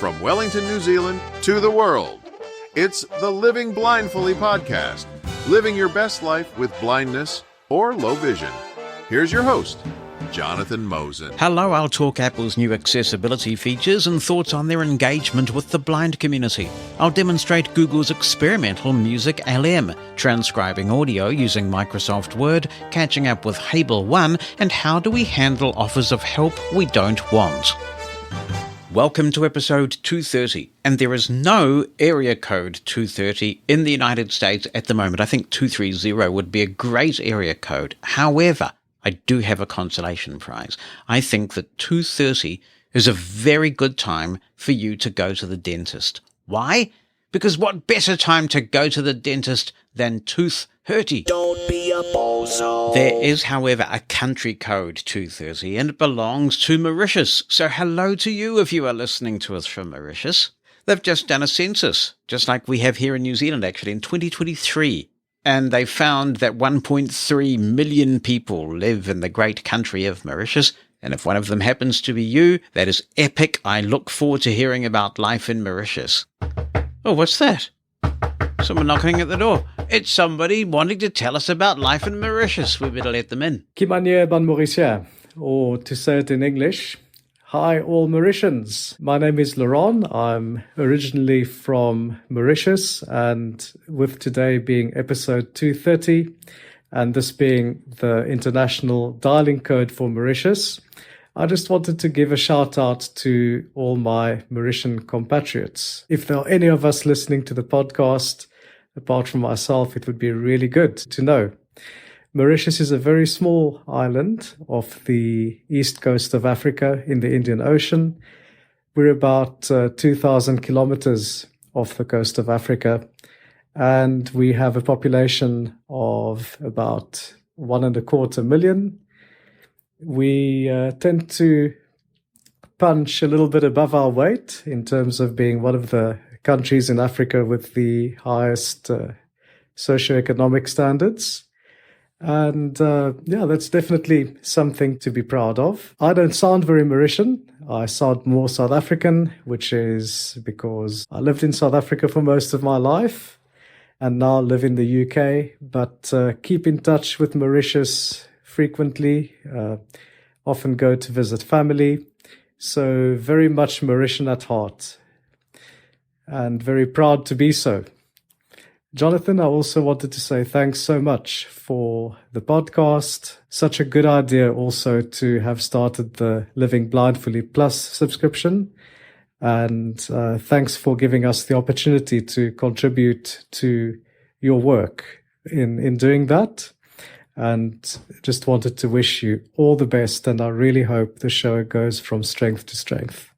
From Wellington, New Zealand to the world, it's the Living Blindfully podcast, living your best life with blindness or low vision. Here's your host, Jonathan Mosen. Hello, I'll talk Apple's new accessibility features and thoughts on their engagement with the blind community. I'll demonstrate Google's experimental music LM, transcribing audio using Microsoft Word, catching up with Hable One, and how do we handle offers of help we don't want. Welcome to episode 230, and there is no area code 230 in the United States at the moment. I think 230 would be a great area code. However, I do have a consolation prize. I think that 230 is a very good time for you to go to the dentist. Why? Because what better time to go to the dentist than tooth hurty? Don't be a bozo. There is, however, a country code 230, and it belongs to Mauritius. So hello to you if you are listening to us from Mauritius. They've just done a census, just like we have here in New Zealand, actually, in 2023. And they found that 1.3 million people live in the great country of Mauritius. And if one of them happens to be you, that is epic. I look forward to hearing about life in Mauritius. Oh, what's that? Someone knocking at the door. It's somebody wanting to tell us about life in Mauritius. We better let them in. Qui manière bon Mauricien, or to say it in English, hi all Mauritians. My name is Laurent. I'm originally from Mauritius, and with today being episode 230, and this being the international dialing code for Mauritius, I just wanted to give a shout out to all my Mauritian compatriots. If there are any of us listening to the podcast, apart from myself, it would be really good to know. Mauritius is a very small island off the east coast of Africa in the Indian Ocean. We're about 2,000 kilometers off the coast of Africa, and we have a population of about 1.25 million. We tend to punch a little bit above our weight in terms of being one of the countries in Africa with the highest socioeconomic standards. And that's definitely something to be proud of. I don't sound very Mauritian. I sound more South African, which is because I lived in South Africa for most of my life and now live in the UK, but keep in touch with Mauritius frequently, often go to visit family. So very much Mauritian at heart and very proud to be so. Jonathan, I also wanted to say thanks so much for the podcast. Such a good idea also to have started the Living Blindfully Plus subscription. And thanks for giving us the opportunity to contribute to your work in doing that. And just wanted to wish you all the best. And I really hope the show goes from strength to strength.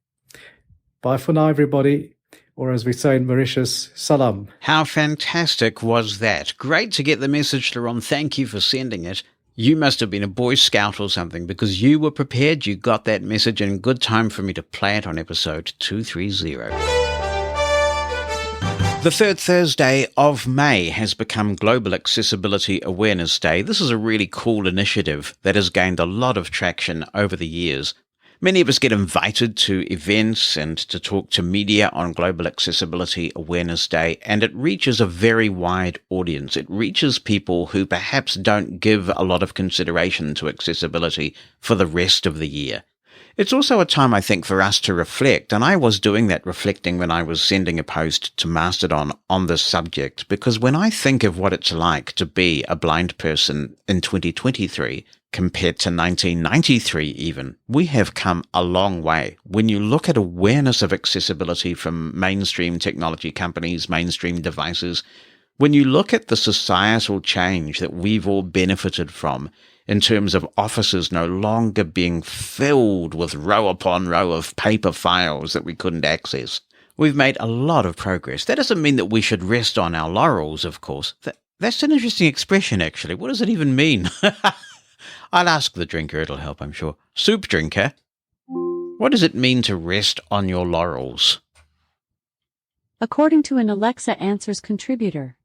Bye for now, everybody. Or as we say in Mauritius, salam. How fantastic was that? Great to get the message, Laurent. Thank you for sending it. You must have been a Boy Scout or something because you were prepared. You got that message in good time for me to play it on episode 230. The third Thursday of May has become Global Accessibility Awareness Day. This is a really cool initiative that has gained a lot of traction over the years. Many of us get invited to events and to talk to media on Global Accessibility Awareness Day, and it reaches a very wide audience. It reaches people who perhaps don't give a lot of consideration to accessibility for the rest of the year. It's also a time, I think, for us to reflect, and I was doing that reflecting when I was sending a post to Mastodon on this subject, because when I think of what it's like to be a blind person in 2023, compared to 1993 even, we have come a long way. When you look at awareness of accessibility from mainstream technology companies, mainstream devices, when you look at the societal change that we've all benefited from in terms of offices no longer being filled with row upon row of paper files that we couldn't access, we've made a lot of progress. That doesn't mean that we should rest on our laurels, of course. That's an interesting expression, actually. What does it even mean? I'll ask the drinker, it'll help, I'm sure. Soup drinker, what does it mean to rest on your laurels? According to an Alexa Answers contributor,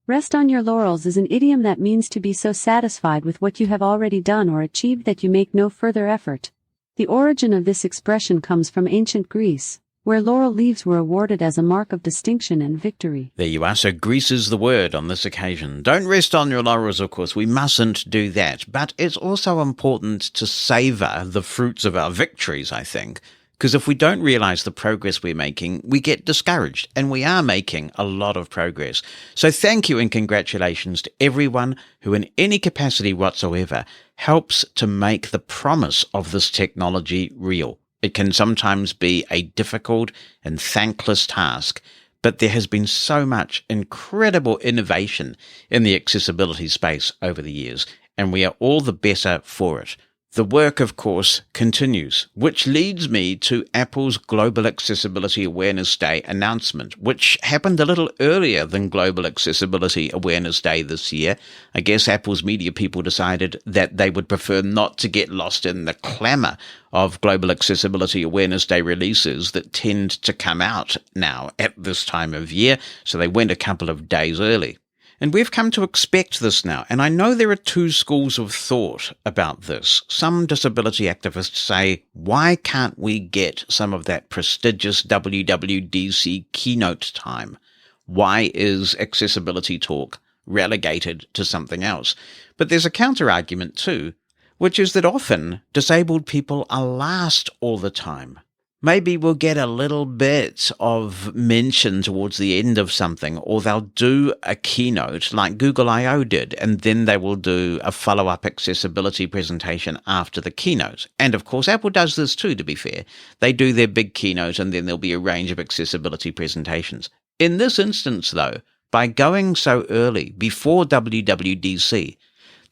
rest on your laurels is an idiom that means to be so satisfied with what you have already done or achieved that you make no further effort. The origin of this expression comes from ancient Greece, where laurel leaves were awarded as a mark of distinction and victory. There you are. So grease is the word on this occasion. Don't rest on your laurels, of course. We mustn't do that. But it's also important to savour the fruits of our victories, I think. Because if we don't realise the progress we're making, we get discouraged. And we are making a lot of progress. So thank you and congratulations to everyone who in any capacity whatsoever helps to make the promise of this technology real. It can sometimes be a difficult and thankless task, but there has been so much incredible innovation in the accessibility space over the years, and we are all the better for it. The work, of course, continues, which leads me to Apple's Global Accessibility Awareness Day announcement, which happened a little earlier than Global Accessibility Awareness Day this year. I guess Apple's media people decided that they would prefer not to get lost in the clamour of Global Accessibility Awareness Day releases that tend to come out now at this time of year, so they went a couple of days early. And we've come to expect this now, and I know there are two schools of thought about this. Some disability activists say, why can't we get some of that prestigious WWDC keynote time? Why is accessibility talk relegated to something else? But there's a counter-argument too, which is that often disabled people are last all the time. Maybe we'll get a little bit of mention towards the end of something, or they'll do a keynote like Google I/O did, and then they will do a follow-up accessibility presentation after the keynote. And of course, Apple does this too, to be fair. They do their big keynote, and then there'll be a range of accessibility presentations. In this instance, though, by going so early, before WWDC,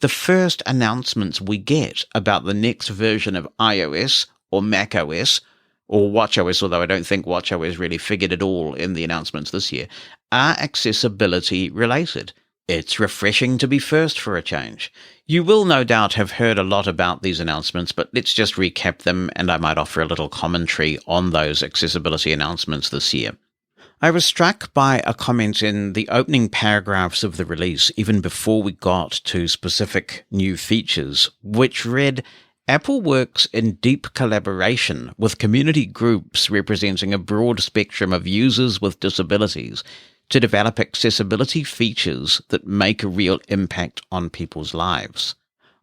the first announcements we get about the next version of iOS or macOS or watchOS, although I don't think watchOS really figured it all in the announcements this year, are accessibility related. It's refreshing to be first for a change. You will no doubt have heard a lot about these announcements, but let's just recap them, and I might offer a little commentary on those accessibility announcements this year. I was struck by a comment in the opening paragraphs of the release, even before we got to specific new features, which read, Apple works in deep collaboration with community groups representing a broad spectrum of users with disabilities to develop accessibility features that make a real impact on people's lives.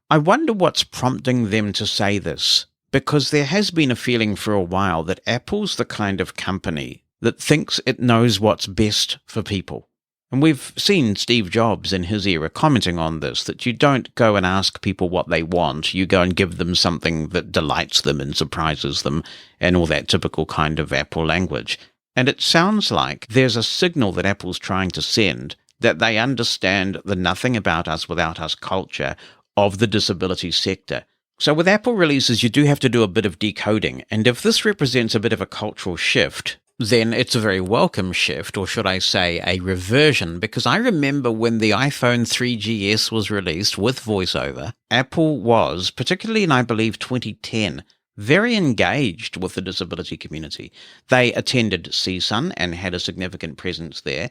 I wonder what's prompting them to say this, because there has been a feeling for a while that Apple's the kind of company that thinks it knows what's best for people. And we've seen Steve Jobs in his era commenting on this, that you don't go and ask people what they want, you go and give them something that delights them and surprises them, and all that typical kind of Apple language. And it sounds like there's a signal that Apple's trying to send that they understand the nothing about us without us culture of the disability sector. So with Apple releases, you do have to do a bit of decoding, and if this represents a bit of a cultural shift, then it's a very welcome shift, or should I say a reversion, because I remember when the iPhone 3GS was released with VoiceOver, Apple was, particularly in I believe 2010, very engaged with the disability community. They attended CSUN and had a significant presence there.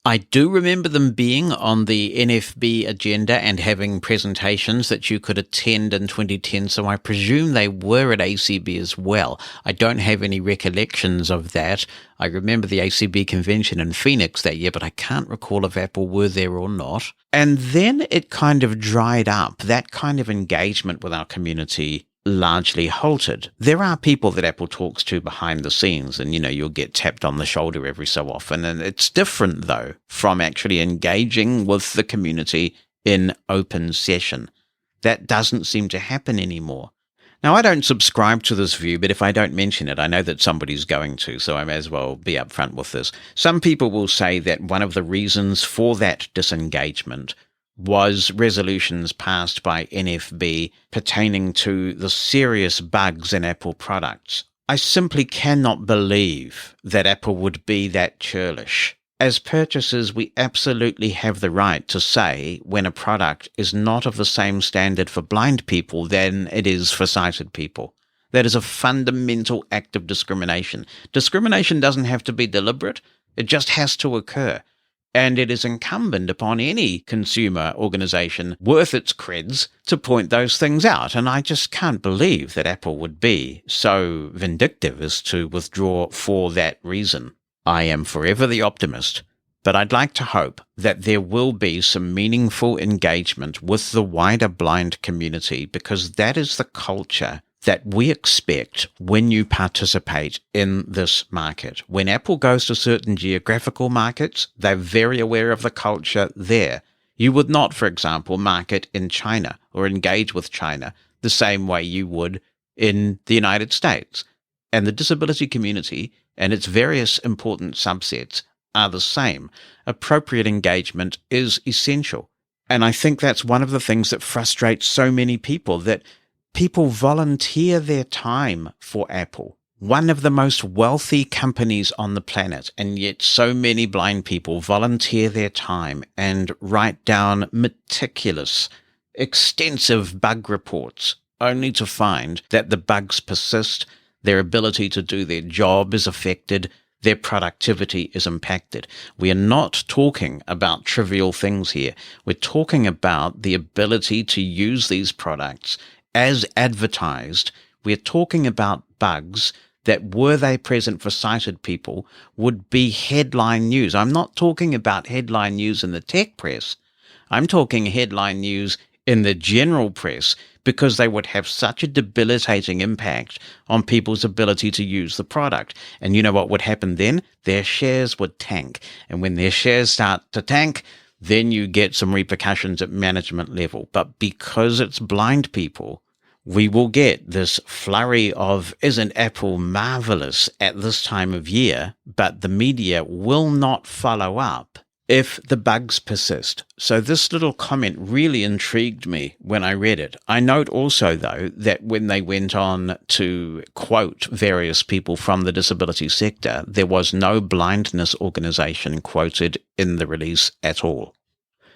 I do remember them being on the NFB agenda and having presentations that you could attend in 2010, so I presume they were at ACB as well. I don't have any recollections of that. I remember the ACB convention in Phoenix that year, but I can't recall if Apple were there or not. And then it kind of dried up. That kind of engagement with our community largely halted. There are people that Apple talks to behind the scenes, and you'll get tapped on the shoulder every so often, and it's different though from actually engaging with the community in open session. That doesn't seem to happen anymore. Now, I don't subscribe to this view, but if I don't mention it, I know that somebody's going to, so I may as well be upfront with this. Some people will say that one of the reasons for that disengagement was resolutions passed by NFB pertaining to the serious bugs in Apple products. I simply cannot believe that Apple would be that churlish. As purchasers, we absolutely have the right to say when a product is not of the same standard for blind people than it is for sighted people. That is a fundamental act of discrimination. Discrimination doesn't have to be deliberate. It just has to occur. And it is incumbent upon any consumer organization worth its creds to point those things out. And I just can't believe that Apple would be so vindictive as to withdraw for that reason. I am forever the optimist, but I'd like to hope that there will be some meaningful engagement with the wider blind community, because that is the culture that we expect when you participate in this market. When Apple goes to certain geographical markets, they're very aware of the culture there. You would not, for example, market in China or engage with China the same way you would in the United States. And the disability community and its various important subsets are the same. Appropriate engagement is essential. And I think that's one of the things that frustrates so many people, that people volunteer their time for Apple, one of the most wealthy companies on the planet, and yet so many blind people volunteer their time and write down meticulous, extensive bug reports, only to find that the bugs persist, their ability to do their job is affected, their productivity is impacted. We are not talking about trivial things here. We're talking about the ability to use these products as advertised. We're talking about bugs that, were they present for sighted people, would be headline news. I'm not talking about headline news in the tech press. I'm talking headline news in the general press, because they would have such a debilitating impact on people's ability to use the product. And you know what would happen then? Their shares would tank. And when their shares start to tank, then you get some repercussions at management level. But because it's blind people, we will get this flurry of, isn't Apple marvelous at this time of year? But the media will not follow up if the bugs persist. So this little comment really intrigued me when I read it. I note also, though, that when they went on to quote various people from the disability sector, there was no blindness organization quoted in the release at all.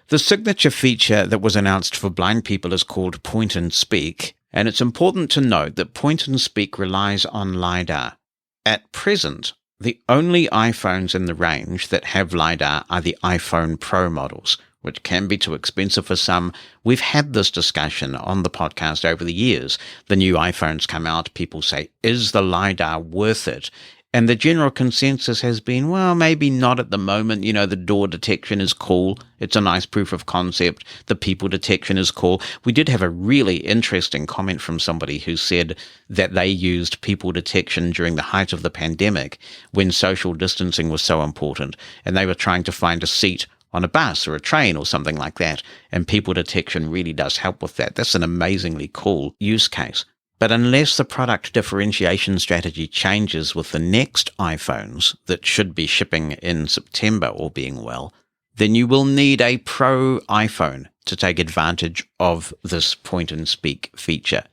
The signature feature that was announced for blind people is called Point and Speak, and it's important to note that Point and Speak relies on LiDAR. At present, the only iPhones in the range that have LiDAR are the iPhone Pro models, which can be too expensive for some. We've had this discussion on the podcast over the years. The new iPhones come out, people say, is the LiDAR worth it? And the general consensus has been, well, maybe not at the moment. You know, the door detection is cool. It's a nice proof of concept. The people detection is cool. We did have a really interesting comment from somebody who said that they used people detection during the height of the pandemic when social distancing was so important, and they were trying to find a seat on a bus or a train or something like that. And people detection really does help with that. That's an amazingly cool use case. But unless the product differentiation strategy changes with the next iPhones that should be shipping in September, all being well, then you will need a Pro iPhone to take advantage of this Point and Speak feature.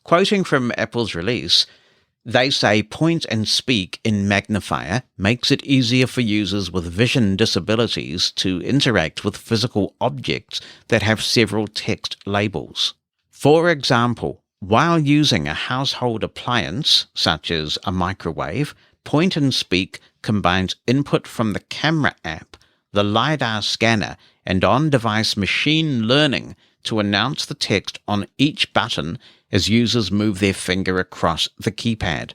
Quoting from Apple's release, they say Point and Speak in Magnifier makes it easier for users with vision disabilities to interact with physical objects that have several text labels. For example, while using a household appliance, such as a microwave, Point and Speak combines input from the camera app, the LiDAR scanner, and on-device machine learning to announce the text on each button as users move their finger across the keypad.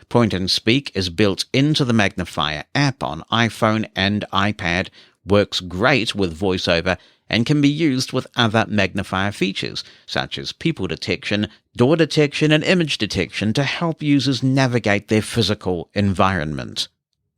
Point and Speak is built into the Magnifier app on iPhone and iPad, works great with VoiceOver, and can be used with other magnifier features, such as people detection, door detection, and image detection to help users navigate their physical environment.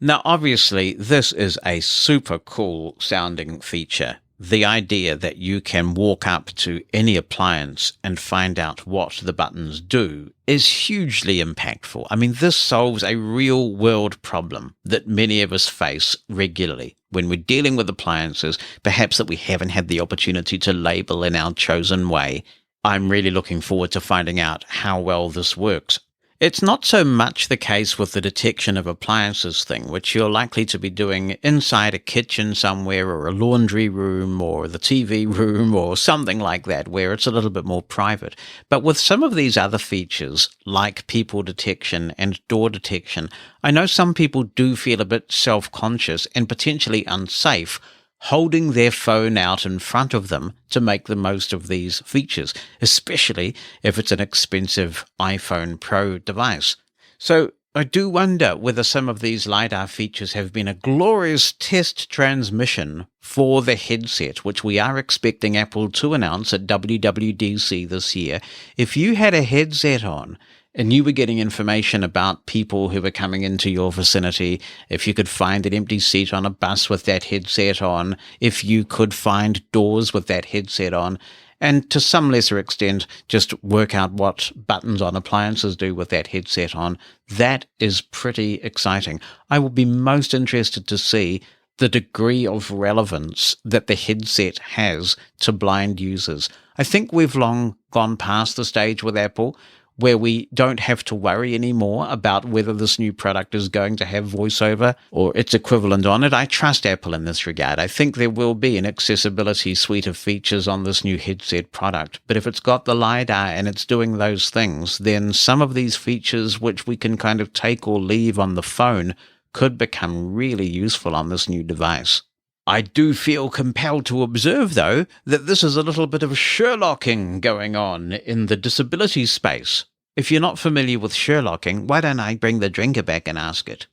Now, obviously, this is a super cool sounding feature. The idea that you can walk up to any appliance and find out what the buttons do is hugely impactful. I mean, this solves a real-world problem that many of us face regularly when we're dealing with appliances, perhaps that we haven't had the opportunity to label in our chosen way. I'm really looking forward to finding out how well this works. It's not so much the case with the detection of appliances thing, which you're likely to be doing inside a kitchen somewhere or a laundry room or the TV room or something like that, where it's a little bit more private. But with some of these other features, like people detection and door detection, I know some people do feel a bit self-conscious and potentially unsafe holding their phone out in front of them to make the most of these features, especially if it's an expensive iPhone Pro device. So I do wonder whether some of these LiDAR features have been a glorious test transmission for the headset, which we are expecting Apple to announce at WWDC this year. If you had a headset on, and you were getting information about people who were coming into your vicinity, if you could find an empty seat on a bus with that headset on, if you could find doors with that headset on, and to some lesser extent, just work out what buttons on appliances do with that headset on, that is pretty exciting. I will be most interested to see the degree of relevance that the headset has to blind users. I think we've long gone past the stage with Apple where we don't have to worry anymore about whether this new product is going to have voiceover or its equivalent on it. I trust Apple in this regard. I think there will be an accessibility suite of features on this new headset product. But if it's got the LiDAR and it's doing those things, then some of these features which we can kind of take or leave on the phone could become really useful on this new device. I do feel compelled to observe, though, that this is a little bit of Sherlocking going on in the disability space. If you're not familiar with Sherlocking, why don't I bring the drinker back and ask it?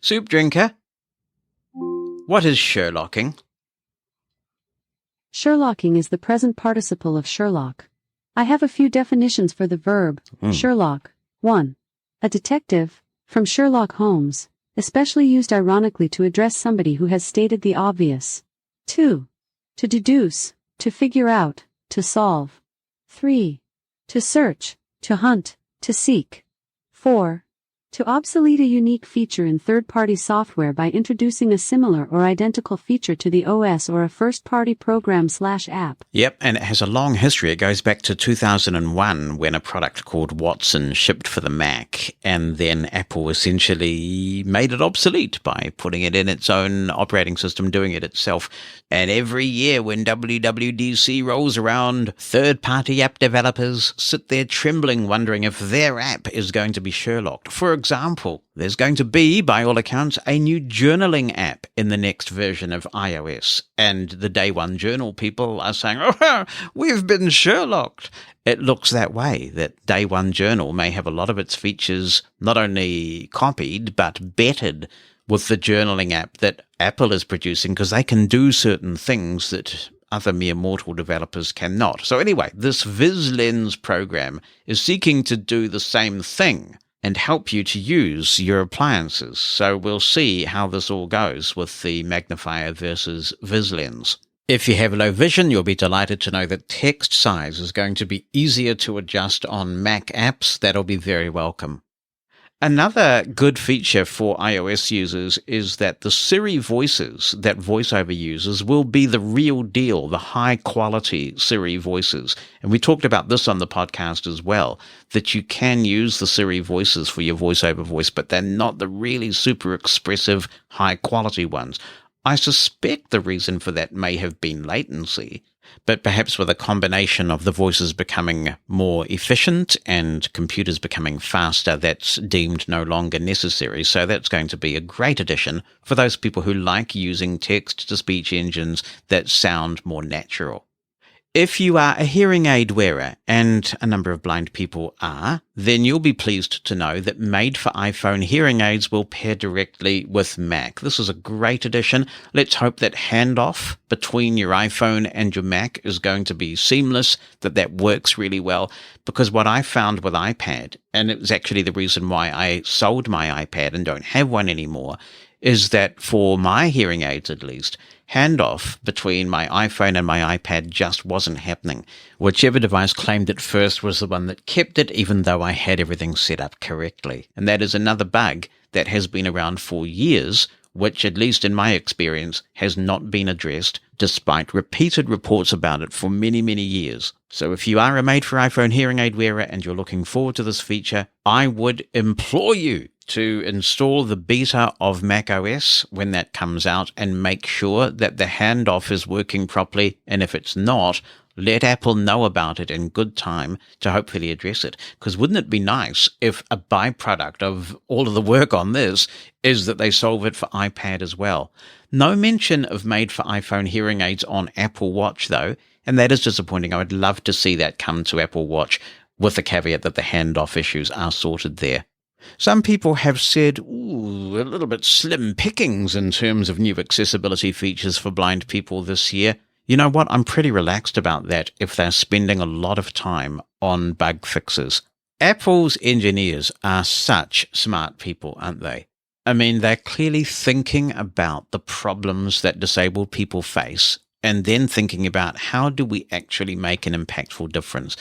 Soup drinker, what is Sherlocking? Sherlocking is the present participle of Sherlock. I have a few definitions for the verb Sherlock. 1. A detective, from Sherlock Holmes, especially used ironically to address somebody who has stated the obvious. 2. To deduce, to figure out, to solve. 3. To search, to hunt, to seek. 4. To obsolete a unique feature in third-party software by introducing a similar or identical feature to the OS or a first-party program/app. Yep, and it has a long history. It goes back to 2001 when a product called Watson shipped for the Mac, and then Apple essentially made it obsolete by putting it in its own operating system, doing it itself. And every year when WWDC rolls around, third-party app developers sit there trembling, wondering if their app is going to be Sherlocked. For example, there's going to be, by all accounts, a new journaling app in the next version of iOS. And the Day One Journal people are saying, oh, we've been Sherlocked. It looks that way, that Day One Journal may have a lot of its features not only copied, but bettered with the journaling app that Apple is producing, because they can do certain things that other mere mortal developers cannot. So anyway, this VizLens program is seeking to do the same thing and help you to use your appliances. So we'll see how this all goes with the magnifier versus VizLens. If you have low vision, you'll be delighted to know that text size is going to be easier to adjust on Mac apps. That'll be very welcome. Another good feature for iOS users is that the Siri voices that VoiceOver uses will be the real deal, the high-quality Siri voices. And we talked about this on the podcast as well, that you can use the Siri voices for your VoiceOver voice, but they're not the really super expressive, high-quality ones. I suspect the reason for that may have been latency, but perhaps with a combination of the voices becoming more efficient and computers becoming faster, that's deemed no longer necessary. So that's going to be a great addition for those people who like using text-to-speech engines that sound more natural. If you are a hearing aid wearer, and a number of blind people are, then you'll be pleased to know that made-for-iPhone hearing aids will pair directly with Mac. This is a great addition. Let's hope that handoff between your iPhone and your Mac is going to be seamless, that works really well, because what I found with iPad, and it was actually the reason why I sold my iPad and don't have one anymore, is that for my hearing aids at least, handoff between my iPhone and my iPad just wasn't happening. Whichever device claimed it first was the one that kept it, even though I had everything set up correctly. And that is another bug that has been around for years which, at least in my experience, has not been addressed despite repeated reports about it for many, many years. So if you are a made-for-iPhone hearing aid wearer and you're looking forward to this feature, I would implore you to install the beta of macOS when that comes out and make sure that the handoff is working properly. And if it's not, let Apple know about it in good time to hopefully address it. Because wouldn't it be nice if a byproduct of all of the work on this is that they solve it for iPad as well? No mention of made-for-iPhone hearing aids on Apple Watch, though, and that is disappointing. I would love to see that come to Apple Watch with the caveat that the handoff issues are sorted there. Some people have said, ooh, a little bit slim pickings in terms of new accessibility features for blind people this year. You know what? I'm pretty relaxed about that if they're spending a lot of time on bug fixes. Apple's engineers are such smart people, aren't they? I mean, they're clearly thinking about the problems that disabled people face and then thinking about how do we actually make an impactful difference.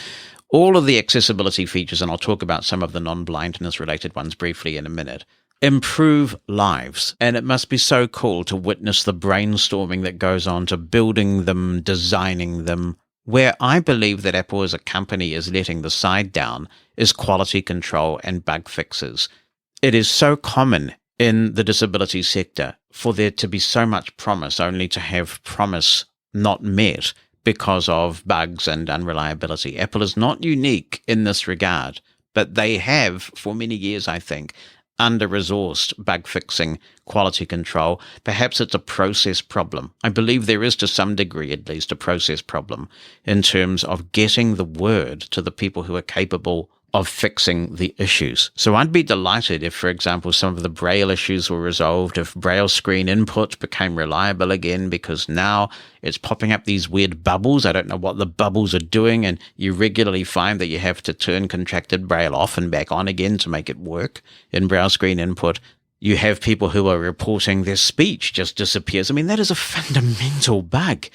All of the accessibility features, and I'll talk about some of the non-blindness related ones briefly in a minute, improve lives. And it must be so cool to witness the brainstorming that goes on to building them, designing them. Where I believe that Apple as a company is letting the side down is quality control and bug fixes. It is so common in the disability sector for there to be so much promise only to have promise not met because of bugs and unreliability. Apple is not unique in this regard, but they have, for many years, I think, under-resourced bug fixing, quality control. Perhaps it's a process problem. I believe there is, to some degree at least, a process problem in terms of getting the word to the people who are capable of fixing the issues. So I'd be delighted if, for example, some of the Braille issues were resolved, if Braille screen input became reliable again, because now it's popping up these weird bubbles. I don't know what the bubbles are doing, and you regularly find that you have to turn contracted Braille off and back on again to make it work in Braille screen input. You have people who are reporting their speech just disappears. I mean, that is a fundamental bug.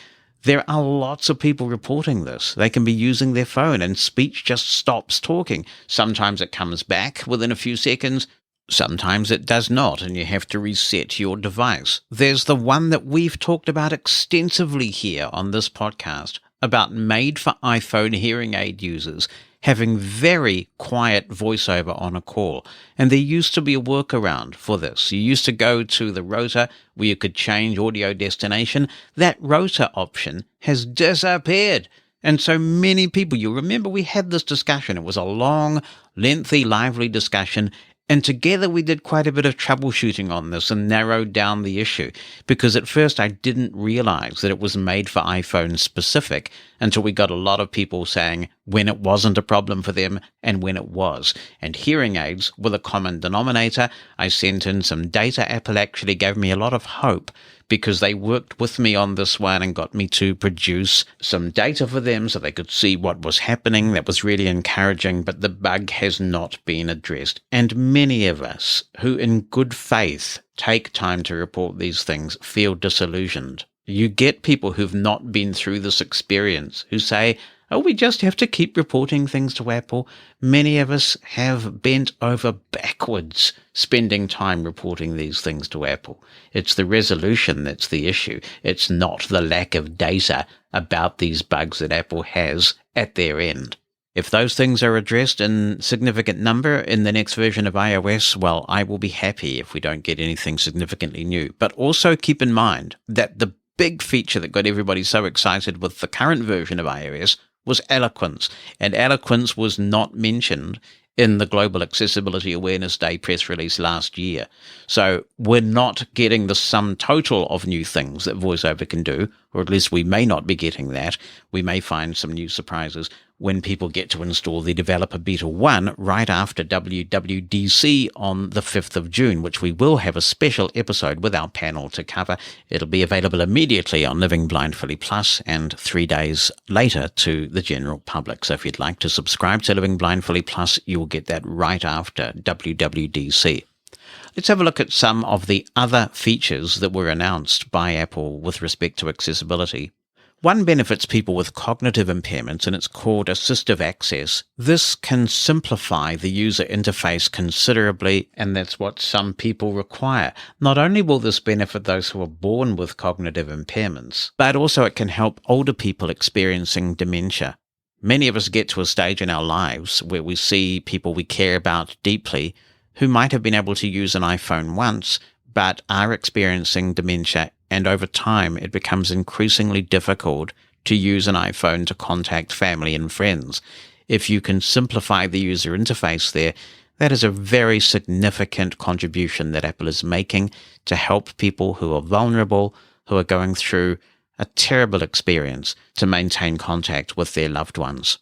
There are lots of people reporting this. They can be using their phone and speech just stops talking. Sometimes it comes back within a few seconds. Sometimes it does not, and you have to reset your device. There's the one that we've talked about extensively here on this podcast about made-for-iPhone hearing aid users having very quiet voiceover on a call. And there used to be a workaround for this. You used to go to the rotor where you could change audio destination. That rotor option has disappeared. And so many people, you remember we had this discussion. It was a long, lengthy, lively discussion. And together we did quite a bit of troubleshooting on this and narrowed down the issue, because at first I didn't realize that it was made for iPhone specific until we got a lot of people saying when it wasn't a problem for them and when it was. And hearing aids were the common denominator. I sent in some data. Apple actually gave me a lot of hope because they worked with me on this one and got me to produce some data for them so they could see what was happening. That was really encouraging, but the bug has not been addressed. And many of us who in good faith take time to report these things feel disillusioned. You get people who've not been through this experience who say, oh, we just have to keep reporting things to Apple. Many of us have bent over backwards spending time reporting these things to Apple. It's the resolution that's the issue. It's not the lack of data about these bugs that Apple has at their end. If those things are addressed in significant number in the next version of iOS, well, I will be happy if we don't get anything significantly new. But also keep in mind that the big feature that got everybody so excited with the current version of iOS was eloquence, and eloquence was not mentioned in the Global Accessibility Awareness Day press release last year. So we're not getting the sum total of new things that VoiceOver can do, or at least we may not be getting that. We may find some new surprises when people get to install the Developer Beta 1 right after WWDC on the 5th of June, which we will have a special episode with our panel to cover. It'll be available immediately on Living Blindfully Plus and 3 days later to the general public. So if you'd like to subscribe to Living Blindfully Plus, you will get that right after WWDC. Let's have a look at some of the other features that were announced by Apple with respect to accessibility. One benefits people with cognitive impairments, and it's called assistive access. This can simplify the user interface considerably, and that's what some people require. Not only will this benefit those who are born with cognitive impairments, but also it can help older people experiencing dementia. Many of us get to a stage in our lives where we see people we care about deeply who might have been able to use an iPhone once, but are experiencing dementia, and over time it becomes increasingly difficult to use an iPhone to contact family and friends. If you can simplify the user interface there, that is a very significant contribution that Apple is making to help people who are vulnerable, who are going through a terrible experience, to maintain contact with their loved ones.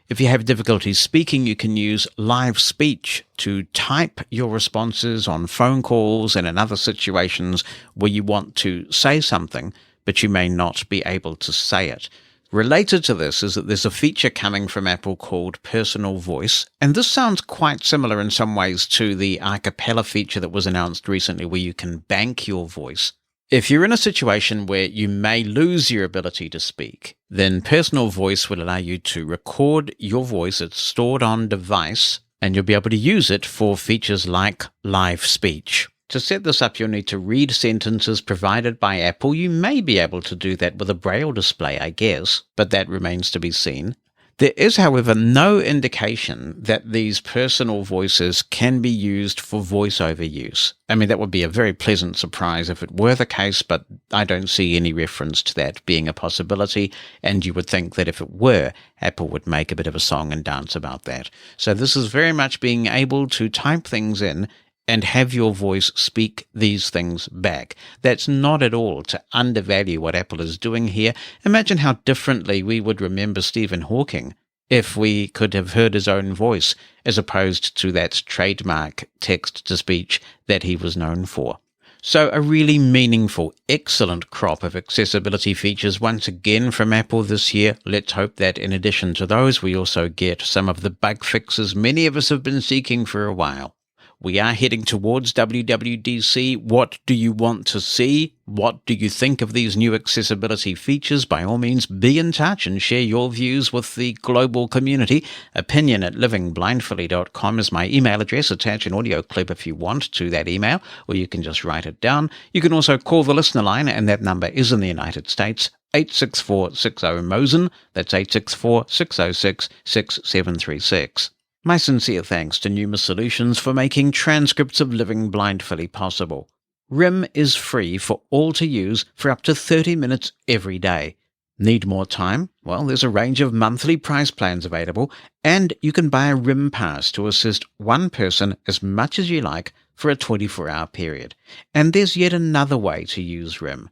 If you have difficulty speaking, you can use live speech to type your responses on phone calls and in other situations where you want to say something, but you may not be able to say it. Related to this is that there's a feature coming from Apple called Personal Voice, and this sounds quite similar in some ways to the a cappella feature that was announced recently where you can bank your voice. If you're in a situation where you may lose your ability to speak, then Personal Voice will allow you to record your voice. It's stored on device, and you'll be able to use it for features like live speech. To set this up, you'll need to read sentences provided by Apple. You may be able to do that with a Braille display, I guess, but that remains to be seen. There is, however, no indication that these personal voices can be used for voiceover use. I mean, that would be a very pleasant surprise if it were the case, but I don't see any reference to that being a possibility, and you would think that if it were, Apple would make a bit of a song and dance about that. So this is very much being able to type things in and have your voice speak these things back. That's not at all to undervalue what Apple is doing here. Imagine how differently we would remember Stephen Hawking if we could have heard his own voice, as opposed to that trademark text-to-speech that he was known for. So a really meaningful, excellent crop of accessibility features once again from Apple this year. Let's hope that in addition to those, we also get some of the bug fixes many of us have been seeking for a while. We are heading towards WWDC. What do you want to see? What do you think of these new accessibility features? By all means, be in touch and share your views with the global community. opinion@livingblindfully.com is my email address. Attach an audio clip if you want to that email, or you can just write it down. You can also call the listener line, and that number is in the United States, 864-60-MOSEN. That's 864-606-6736. My sincere thanks to Numa Solutions for making transcripts of Living Blindfully possible. RIM is free for all to use for up to 30 minutes every day. Need more time? Well, there's a range of monthly price plans available, and you can buy a RIM pass to assist one person as much as you like for a 24-hour period. And there's yet another way to use RIM.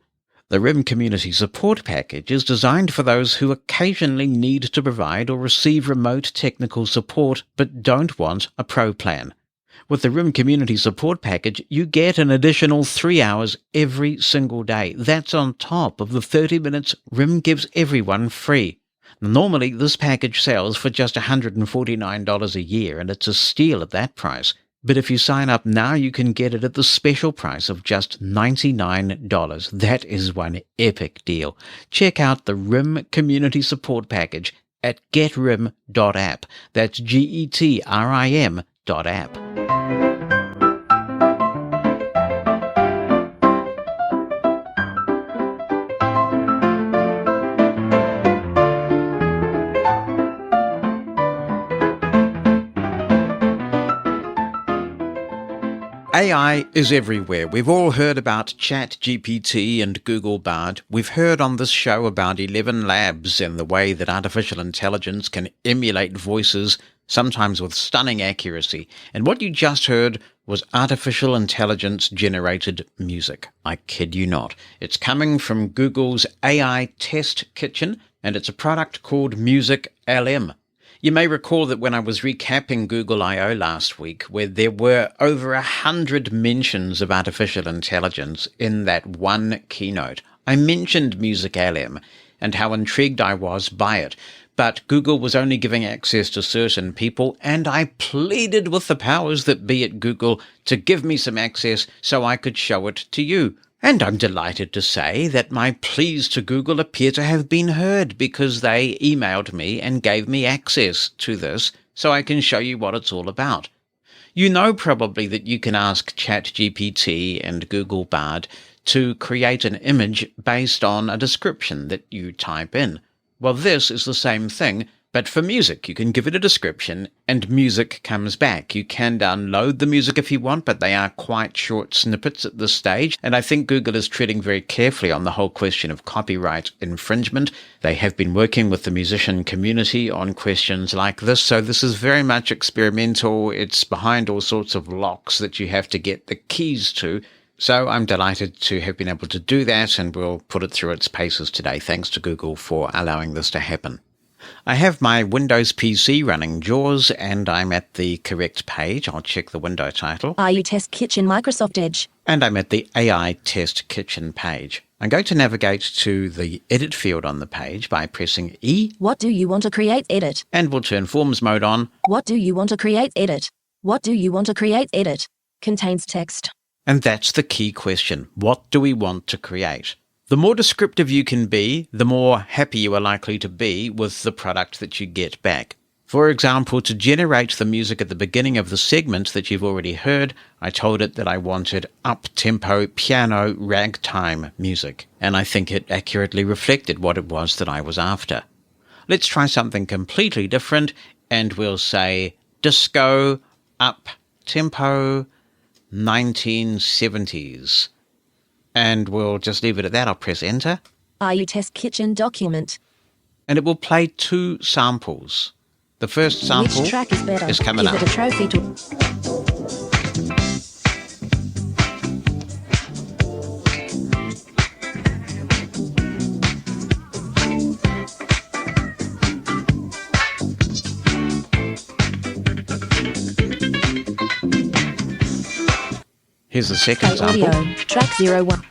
The RIM Community Support Package is designed for those who occasionally need to provide or receive remote technical support but don't want a pro plan. With the RIM Community Support Package, you get an additional 3 hours every single day. That's on top of the 30 minutes RIM gives everyone free. Normally, this package sells for just $149 a year, and it's a steal at that price. But if you sign up now, you can get it at the special price of just $99. That is one epic deal. Check out the RIM Community Support Package at getrim.app. That's GETRIM.app. AI is everywhere. We've all heard about ChatGPT and Google Bard. We've heard on this show about ElevenLabs and the way that artificial intelligence can emulate voices, sometimes with stunning accuracy. And what you just heard was artificial intelligence-generated music. I kid you not. It's coming from Google's AI Test Kitchen, and it's a product called Music LM. You may recall that when I was recapping Google I/O last week, where there were over 100 mentions of artificial intelligence in that one keynote, I mentioned Music LM and how intrigued I was by it. But Google was only giving access to certain people, and I pleaded with the powers that be at Google to give me some access so I could show it to you, And I'm delighted to say that my pleas to Google appear to have been heard, because they emailed me and gave me access to this so I can show you what it's all about. You know probably that you can ask ChatGPT and Google Bard to create an image based on a description that you type in. Well, this is the same thing, but for music. You can give it a description and music comes back. You can download the music if you want, but they are quite short snippets at this stage. And I think Google is treading very carefully on the whole question of copyright infringement. They have been working with the musician community on questions like this. So this is very much experimental. It's behind all sorts of locks that you have to get the keys to. So I'm delighted to have been able to do that, and we'll put it through its paces today. Thanks to Google for allowing this to happen. I have my Windows PC running JAWS, and I'm at the correct page. I'll check the window title. IU Test Kitchen Microsoft Edge. And I'm at the AI Test Kitchen page. I'm going to navigate to the Edit field on the page by pressing E. What do you want to create? Edit. And we'll turn Forms mode on. What do you want to create? Edit. What do you want to create? Edit. Contains text. And that's the key question. What do we want to create? The more descriptive you can be, the more happy you are likely to be with the product that you get back. For example, to generate the music at the beginning of the segment that you've already heard, I told it that I wanted up-tempo piano ragtime music, and I think it accurately reflected what it was that I was after. Let's try something completely different, and we'll say disco up-tempo 1970s. And we'll just leave it at that. I'll press enter. IU Test Kitchen document. And it will play 2 samples. The first sample Which track is better? is coming Give up. it a trophy to... Here's the second sample. Audio. Track 01.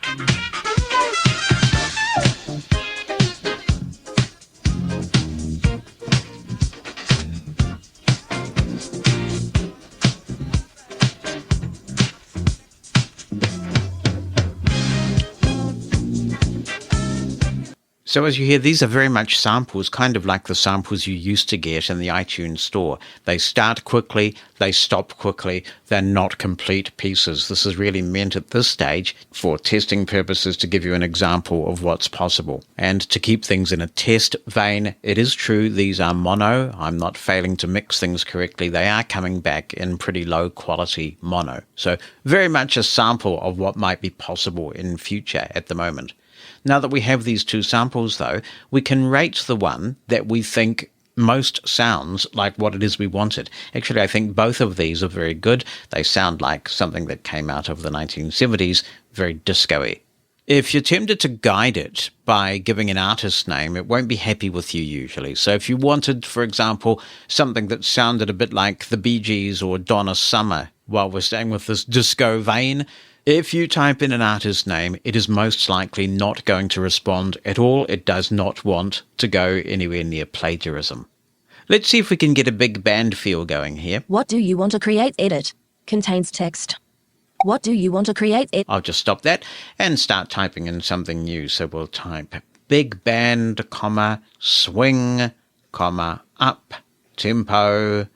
So as you hear, these are very much samples, kind of like the samples you used to get in the iTunes store. They start quickly, they stop quickly, they're not complete pieces. This is really meant at this stage for testing purposes to give you an example of what's possible. And to keep things in a test vein, it is true these are mono. I'm not failing to mix things correctly. They are coming back in pretty low quality mono. So very much a sample of what might be possible in future at the moment. Now that we have these 2 samples, though, we can rate the one that we think most sounds like what it is we wanted. Actually, I think both of these are very good. They sound like something that came out of the 1970s, very disco-y. If you're tempted to guide it by giving an artist name, it won't be happy with you usually. So if you wanted, for example, something that sounded a bit like the Bee Gees or Donna Summer, while we're staying with this disco vein, if you type in an artist's name, it is most likely not going to respond at all. It does not want to go anywhere near plagiarism. Let's see if we can get a big band feel going here. What do you want to create? Edit. Contains text. What do you want to create? I'll just stop that and start typing in something new. So we'll type big band, comma, swing, comma, up, tempo,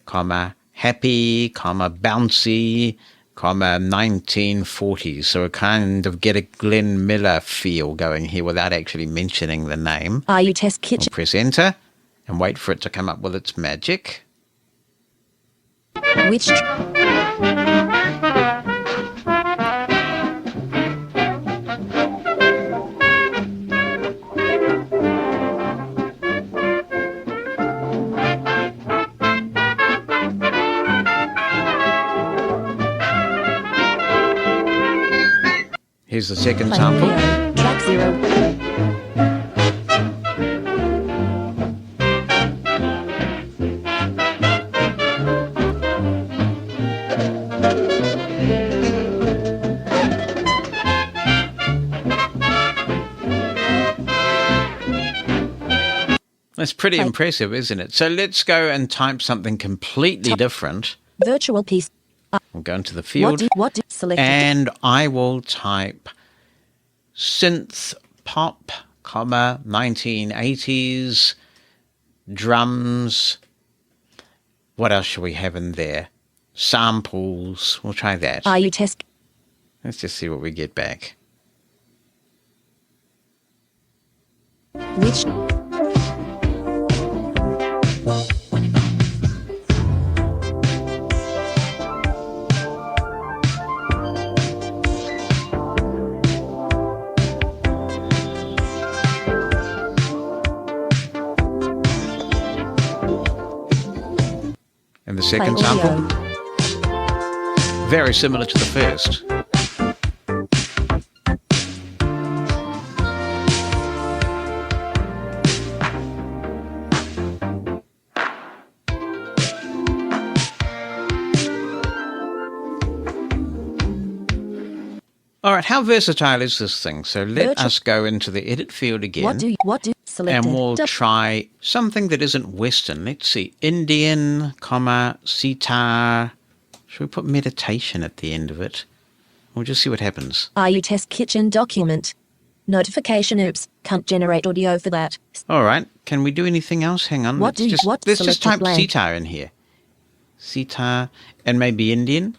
comma, happy, comma, bouncy, comma, 1940s. So we kind of get a Glenn Miller feel going here without actually mentioning the name. IU Test Kitchen. We'll press enter and wait for it to come up with its magic. Which... Here's the second sample. Track 0. That's pretty impressive, isn't it? So let's go and type something completely different. Virtual piece. We'll go into the field. Selected. And I will type synth pop, 1980s, drums. What else shall we have in there? Samples. We'll try that. Are you test? Let's just see what we get back. Which? And the second sample, very similar to the first. All right, how versatile is this thing? So let us go into the edit field again. What do selected? And we'll try something that isn't Western. Let's see, Indian, sitar. Should we put meditation at the end of it? We'll just see what happens. Are you test kitchen document? Notification. Oops, can't generate audio for that. All right, can we do anything else? Hang on. Let's just type sitar in here. Sitar and maybe Indian.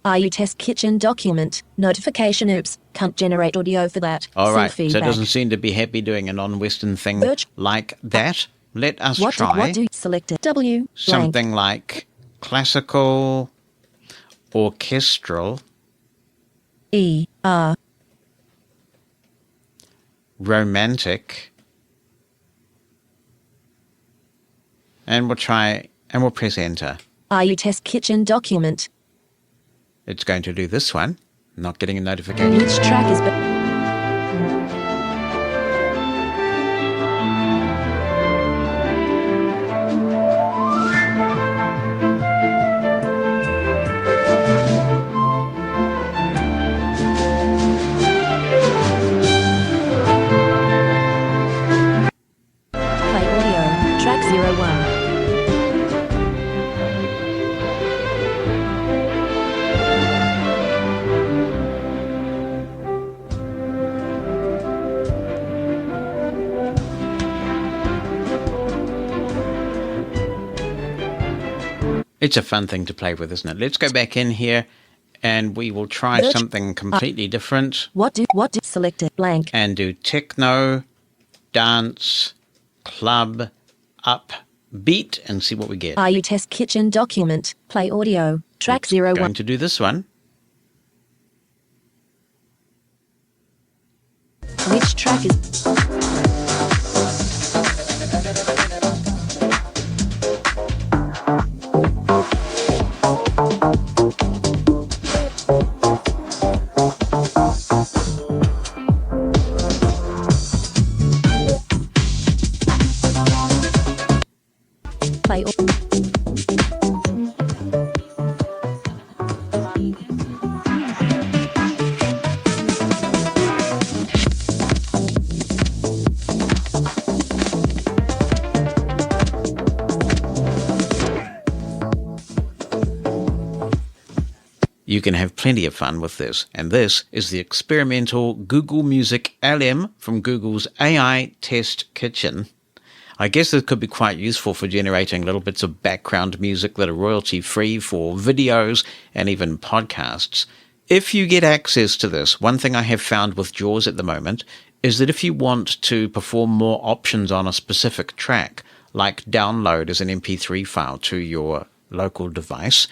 Are you test kitchen document? Notification. Oops, can't generate audio for that. All right, feedback. So it doesn't seem to be happy doing a non-Western thing like that. Let us try what do selected? W. Something like classical, orchestral, E. R. romantic, and we'll try, and we'll press enter. Are you test kitchen document? It's going to do this one. Not getting a notification. Which track is... Play audio. Track 01. It's a fun thing to play with, isn't it? Let's go back in here and we will try something completely different. What do selected blank. And do techno, dance, club, up, beat, and see what we get. Are you test kitchen document? Play audio. Track 01. Going to do this one. Which track is... Play You can have plenty of fun with this. And this is the experimental Google Music LM from Google's AI Test Kitchen. I guess this could be quite useful for generating little bits of background music that are royalty-free for videos and even podcasts. If you get access to this, one thing I have found with JAWS at the moment is that if you want to perform more options on a specific track, like download as an MP3 file to your local device,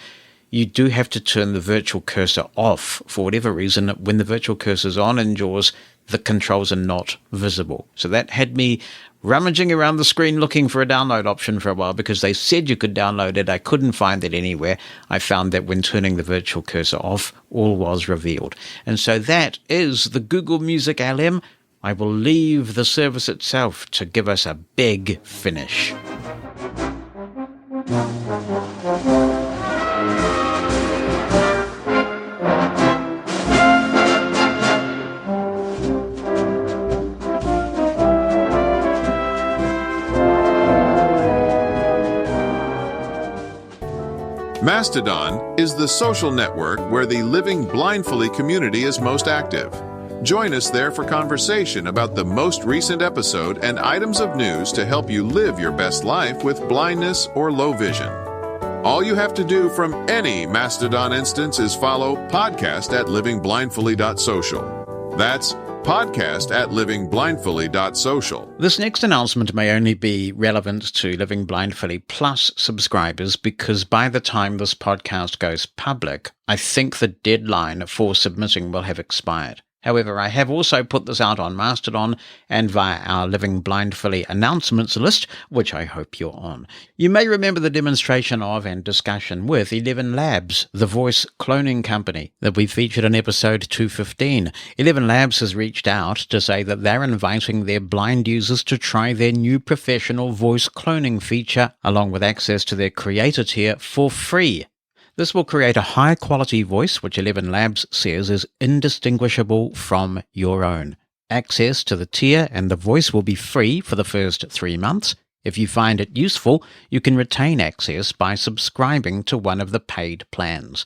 you do have to turn the virtual cursor off. For whatever reason, when the virtual cursor is on in JAWS, the controls are not visible. So that had me rummaging around the screen looking for a download option for a while because they said you could download it. I couldn't find it anywhere. I found that when turning the virtual cursor off, all was revealed. And so that is the Google Music LM. I will leave the service itself to give us a big finish. Mastodon is the social network where the Living Blindfully community is most active. Join us there for conversation about the most recent episode and items of news to help you live your best life with blindness or low vision. All you have to do from any Mastodon instance is follow podcast@livingblindfully.social. That's podcast@livingblindfully.social. This next announcement may only be relevant to Living Blindfully Plus subscribers because by the time this podcast goes public, I think the deadline for submitting will have expired. However, I have also put this out on Mastodon and via our Living Blindfully announcements list, which I hope you're on. You may remember the demonstration of and discussion with ElevenLabs, the voice cloning company that we featured in episode 215. ElevenLabs has reached out to say that they're inviting their blind users to try their new professional voice cloning feature along with access to their creator tier for free. This will create a high-quality voice which ElevenLabs says is indistinguishable from your own. Access to the tier and the voice will be free for the first 3 months. If you find it useful, you can retain access by subscribing to one of the paid plans.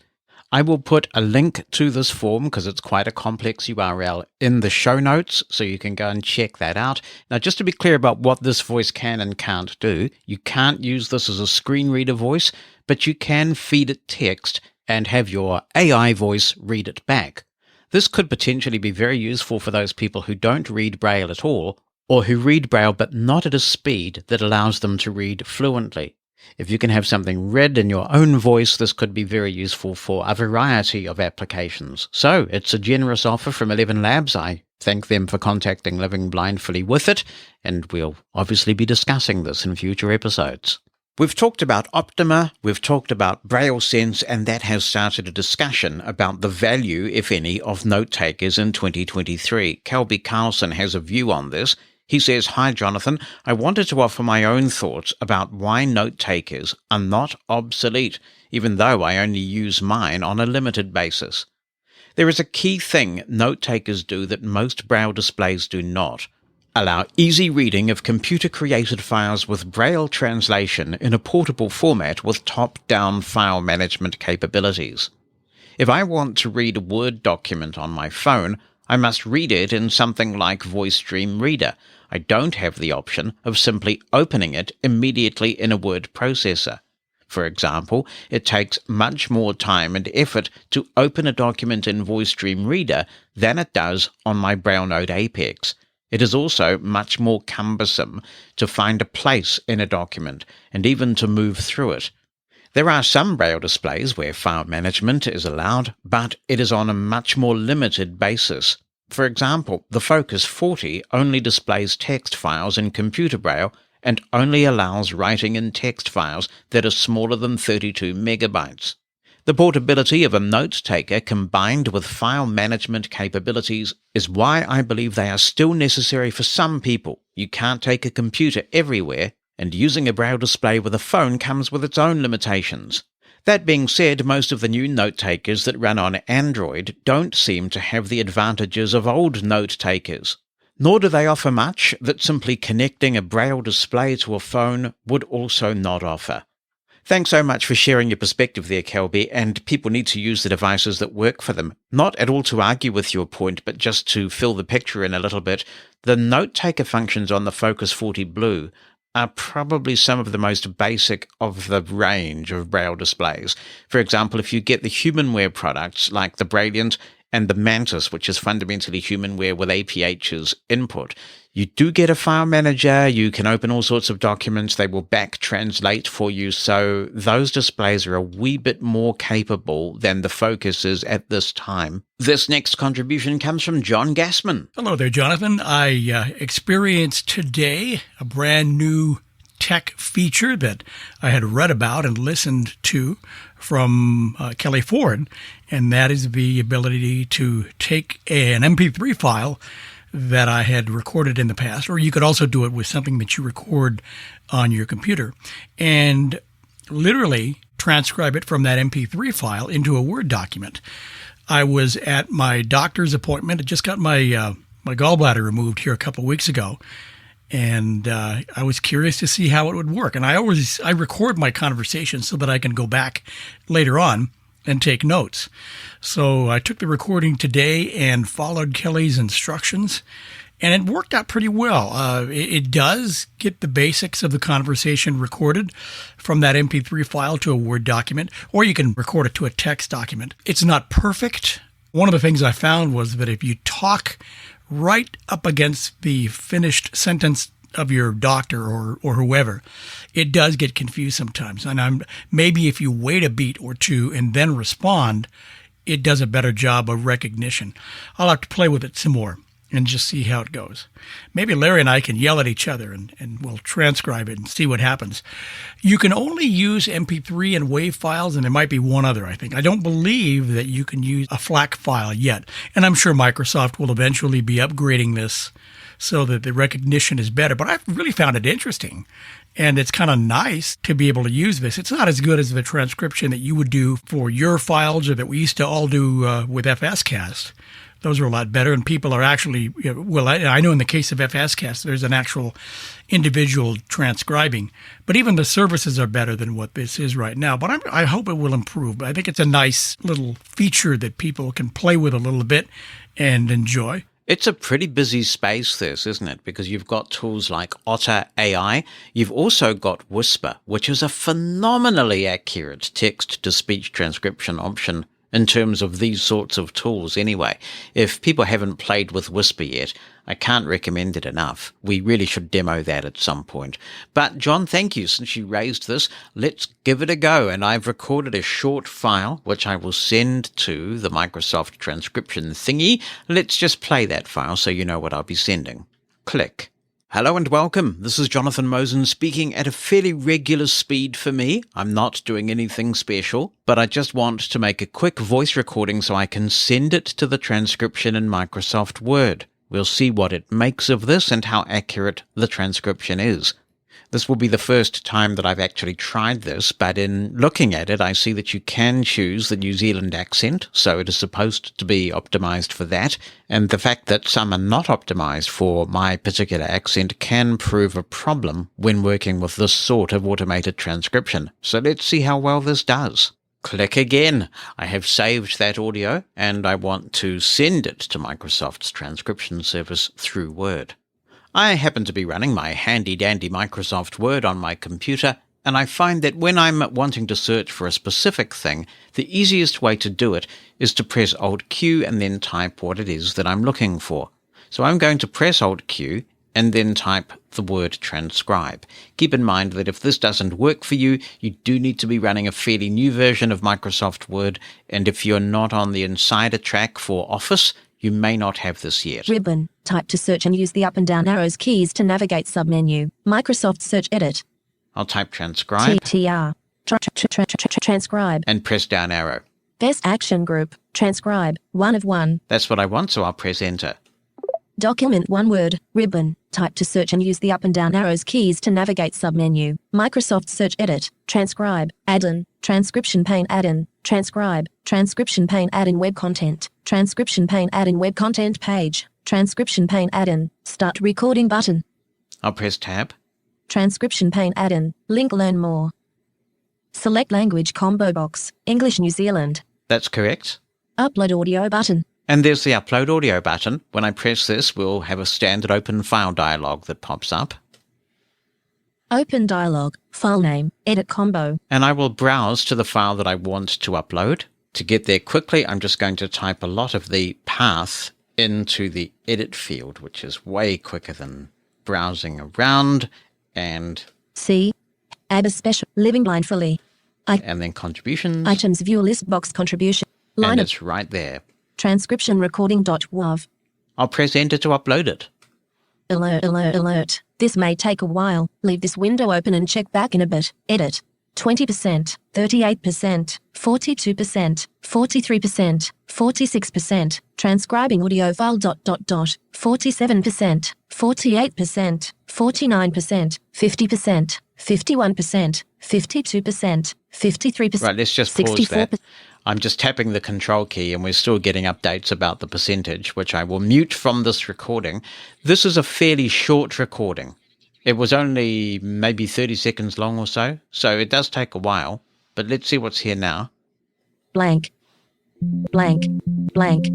I will put a link to this form because it's quite a complex URL in the show notes, so you can go and check that out. Now, just to be clear about what this voice can and can't do, you can't use this as a screen reader voice, but you can feed it text and have your AI voice read it back. This could potentially be very useful for those people who don't read Braille at all, or who read Braille but not at a speed that allows them to read fluently. If you can have something read in your own voice, this could be very useful for a variety of applications. So, it's a generous offer from ElevenLabs. I thank them for contacting Living Blindfully with it, and we'll obviously be discussing this in future episodes. We've talked about Optima, we've talked about Braille Sense, and that has started a discussion about the value, if any, of note takers in 2023. Kelby Carlson has a view on this. He says, "Hi, Jonathan. I wanted to offer my own thoughts about why note takers are not obsolete, even though I only use mine on a limited basis. There is a key thing note takers do that most Braille displays do not. Allow easy reading of computer-created files with Braille translation in a portable format with top-down file management capabilities. If I want to read a Word document on my phone, I must read it in something like VoiceStream Reader. I don't have the option of simply opening it immediately in a word processor. For example, it takes much more time and effort to open a document in VoiceStream Reader than it does on my Braille Note Apex. It is also much more cumbersome to find a place in a document and even to move through it. There are some Braille displays where file management is allowed, but it is on a much more limited basis. For example, the Focus 40 only displays text files in computer Braille and only allows writing in text files that are smaller than 32 megabytes. The portability of a note taker combined with file management capabilities is why I believe they are still necessary for some people. You can't take a computer everywhere, and using a Braille display with a phone comes with its own limitations. That being said, most of the new note takers that run on Android don't seem to have the advantages of old note takers, nor do they offer much that simply connecting a Braille display to a phone would also not offer. Thanks so much for sharing your perspective there, Kelby, and people need to use the devices that work for them. Not at all to argue with your point, but just to fill the picture in a little bit. The note taker functions on the Focus 40 Blue are probably some of the most basic of the range of Braille displays. For example, if you get the Humanware products like the Brilliant and the Mantis, which is fundamentally Humanware with APH's input, you do get a file manager, you can open all sorts of documents, they will back translate for you, so those displays are a wee bit more capable than the Focus is at this time. This next contribution comes from John Gassman. Hello there, Jonathan. I experienced today a brand new tech feature that I had read about and listened to from Kelly Ford, and that is the ability to take an MP3 file that I had recorded in the past, or you could also do it with something that you record on your computer, and literally transcribe it from that MP3 file into a Word document. I was at my doctor's appointment. I just got my gallbladder removed here a couple of weeks ago, and I was curious to see how it would work. And I record my conversations so that I can go back later on and take notes. So I took the recording today and followed Kelly's instructions, and it worked out pretty well. It does get the basics of the conversation recorded from that MP3 file to a Word document, or you can record it to a text document. It's not perfect. One of the things I found was that if you talk right up against the finished sentence of your doctor or whoever, it does get confused sometimes. And maybe if you wait a beat or two and then respond, it does a better job of recognition. I'll have to play with it some more and just see how it goes. Maybe Larry and I can yell at each other and we'll transcribe it and see what happens. You can only use MP3 and WAV files, and there might be one other, I think. I don't believe that you can use a FLAC file yet. And I'm sure Microsoft will eventually be upgrading this so that the recognition is better. But I've really found it interesting. And it's kind of nice to be able to use this. It's not as good as the transcription that you would do for your files or that we used to all do with FSCast. Those are a lot better, and people are actually, well, I know in the case of FSCast, there's an actual individual transcribing. But even the services are better than what this is right now. But I hope it will improve. I think it's a nice little feature that people can play with a little bit and enjoy. It's a pretty busy space, this, isn't it? Because you've got tools like Otter AI. You've also got Whisper, which is a phenomenally accurate text-to-speech transcription option in terms of these sorts of tools anyway. If people haven't played with Whisper yet, I can't recommend it enough. We really should demo that at some point. But John, thank you. Since you raised this, let's give it a go. And I've recorded a short file, which I will send to the Microsoft transcription thingy. Let's just play that file so you know what I'll be sending. Click. Hello and welcome. This is Jonathan Mosen speaking at a fairly regular speed for me. I'm not doing anything special, but I just want to make a quick voice recording so I can send it to the transcription in Microsoft Word. We'll see what it makes of this and how accurate the transcription is. This will be the first time that I've actually tried this, but in looking at it, I see that you can choose the New Zealand accent, so it is supposed to be optimized for that, and the fact that some are not optimized for my particular accent can prove a problem when working with this sort of automated transcription. So let's see how well this does. Click again. I have saved that audio, and I want to send it to Microsoft's transcription service through Word. I happen to be running my handy-dandy Microsoft Word on my computer, and I find that when I'm wanting to search for a specific thing, the easiest way to do it is to press Alt-Q and then type what it is that I'm looking for. So I'm going to press Alt-Q and then type the word transcribe. Keep in mind that if this doesn't work for you, you do need to be running a fairly new version of Microsoft Word, and if you're not on the insider track for Office, you may not have this yet. Ribbon. Type to search and use the up and down arrows keys to navigate submenu. Microsoft Search Edit. I'll type transcribe. TTR. Transcribe. And press down arrow. Best action group. Transcribe. 1 of 1. That's what I want, so I'll press enter. Document one word. Ribbon. Type to search and use the up and down arrows keys to navigate submenu. Microsoft Search Edit. Transcribe. Add-in. Transcription pane add-in. Transcribe. Transcription pane add-in web content. Transcription pane add-in web content page. Transcription pane add-in. Start recording button. I'll press tab. Transcription pane add-in. Link learn more. Select language combo box. English New Zealand. That's correct. Upload audio button. And there's the upload audio button. When I press this, we'll have a standard open file dialog that pops up. Open dialog. File name. Edit combo. And I will browse to the file that I want to upload. To get there quickly, I'm just going to type a lot of the path into the edit field, which is way quicker than browsing around. And C. Add a special. Living blindfully. And then contributions. Items view list box contribution. And it's right there. Transcription recording.wav. I'll press enter to upload it. Alert, alert, alert. This may take a while. Leave this window open and check back in a bit. Edit. 20%, 38%, 42%, 43%, 46%. Transcribing audio file ... 47%, 48%, 49%, 50%, 51%, 52%, 53%. Right, let's just pause that. I'm just tapping the control key and we're still getting updates about the percentage, which I will mute from this recording. This is a fairly short recording. It was only maybe 30 seconds long or so it does take a while. But let's see what's here now. blank, blank, blank.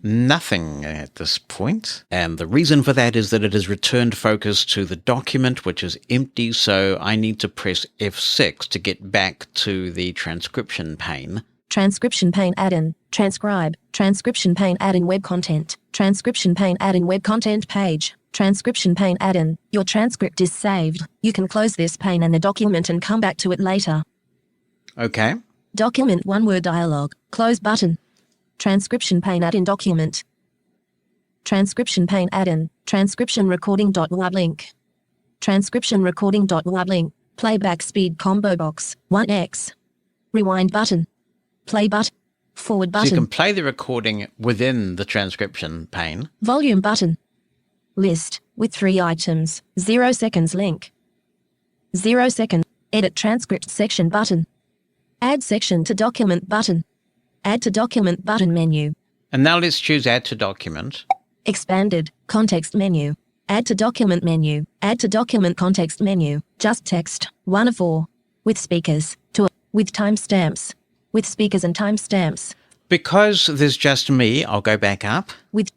Nothing at this point. And the reason for that is that it has returned focus to the document, which is empty, so I need to press F6 to get back to the transcription pane. Transcription pane add-in, transcribe, transcription pane add-in web content, transcription pane add-in web content page, transcription pane add-in. Your transcript is saved. You can close this pane and the document and come back to it later. Okay. Document one word dialog, close button. Transcription pane add-in document. Transcription pane add-in, transcription recording.web link. Transcription recording.web link, playback speed combo box, 1x. Rewind button. Play button. Forward button. So you can play the recording within the transcription pane. Volume button. List, with 3 items, 0 seconds link. 0 second, edit transcript section button. Add section to document button. Add to document button menu. And now let's choose Add to Document. Expanded, context menu. Add to document menu. Add to document context menu. Just text, 1 of 4. With speakers, 2. With timestamps. With speakers and timestamps. Because there's just me, I'll go back up. With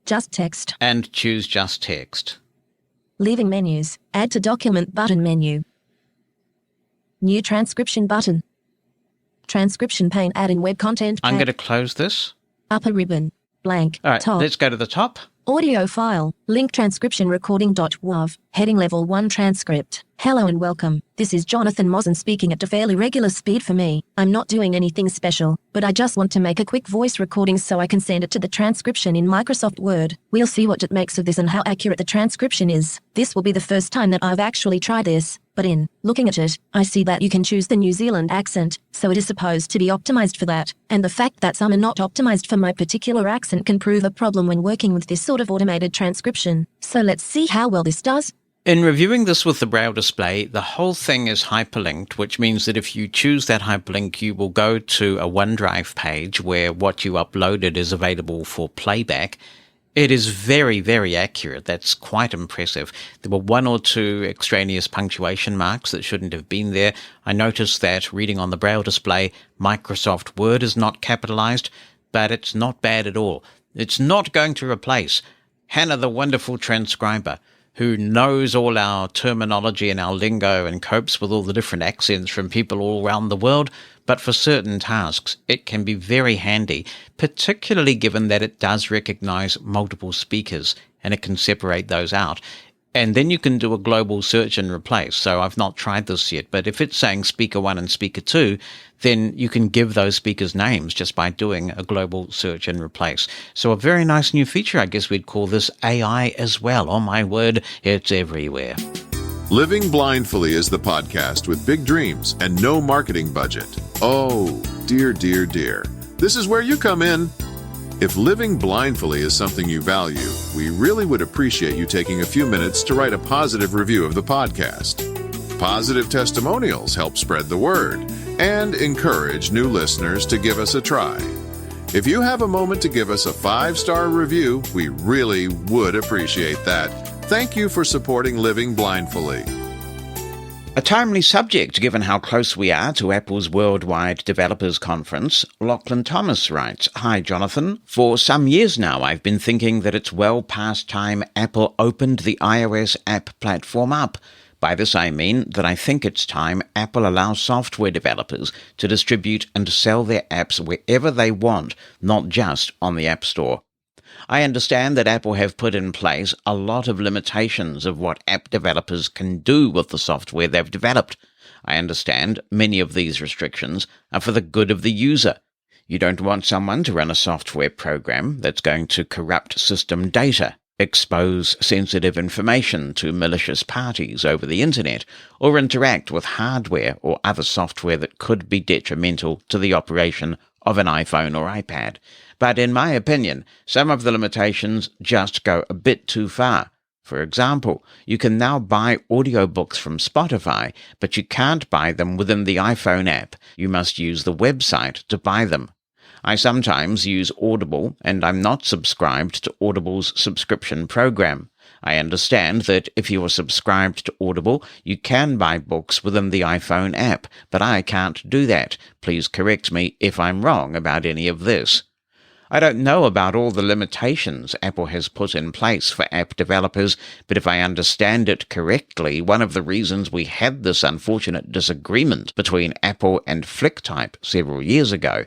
just text. And choose Just Text. Leaving menus. Add to document button menu. New transcription button. Transcription pane add-in web content page. I'm going to close this. Upper ribbon. Blank. All right, top. let's go to the top. Audio file. Link transcription recording.wav. Heading level 1 transcript. Hello and welcome. This is Jonathan Mosen speaking at a fairly regular speed for me. I'm not doing anything special, but I just want to make a quick voice recording so I can send it to the transcription in Microsoft Word. We'll see what it makes of this and how accurate the transcription is. This will be the first time that I've actually tried this, but in looking at it, I see that you can choose the New Zealand accent, so it is supposed to be optimized for that. And the fact that some are not optimized for my particular accent can prove a problem when working with this sort of automated transcription. So let's see how well this does. In reviewing this with the Braille display, the whole thing is hyperlinked, which means that if you choose that hyperlink, you will go to a OneDrive page where what you uploaded is available for playback. It is very, very accurate. That's quite impressive. There were 1 or 2 extraneous punctuation marks that shouldn't have been there. I noticed that reading on the Braille display, Microsoft Word is not capitalized, but it's not bad at all. It's not going to replace Hannah, the wonderful transcriber, who knows all our terminology and our lingo and copes with all the different accents from people all around the world, but for certain tasks, it can be very handy, particularly given that it does recognize multiple speakers and it can separate those out. And then you can do a global search and replace. So I've not tried this yet, but if it's saying speaker 1 and speaker 2, then you can give those speakers names just by doing a global search and replace. So a very nice new feature. I guess we'd call this AI as well. Oh my word, it's everywhere. Living Blindfully is the podcast with big dreams and no marketing budget. Oh, dear, dear, dear. This is where you come in. If living blindfully is something you value, we really would appreciate you taking a few minutes to write a positive review of the podcast. Positive testimonials help spread the word and encourage new listeners to give us a try. If you have a moment to give us a 5-star review, we really would appreciate that. Thank you for supporting Living Blindfully. A timely subject, given how close we are to Apple's Worldwide Developers Conference. Lachlan Thomas writes, Hi, Jonathan. For some years now, I've been thinking that it's well past time Apple opened the iOS app platform up. By this I mean that I think it's time Apple allows software developers to distribute and sell their apps wherever they want, not just on the App Store. I understand that Apple have put in place a lot of limitations of what app developers can do with the software they've developed. I understand many of these restrictions are for the good of the user. You don't want someone to run a software program that's going to corrupt system data, expose sensitive information to malicious parties over the internet, or interact with hardware or other software that could be detrimental to the operation of an iPhone or iPad. But in my opinion, some of the limitations just go a bit too far. For example, you can now buy audiobooks from Spotify, but you can't buy them within the iPhone app. You must use the website to buy them. I sometimes use Audible, and I'm not subscribed to Audible's subscription program. I understand that if you are subscribed to Audible, you can buy books within the iPhone app, but I can't do that. Please correct me if I'm wrong about any of this. I don't know about all the limitations Apple has put in place for app developers, but if I understand it correctly, one of the reasons we had this unfortunate disagreement between Apple and FlickType several years ago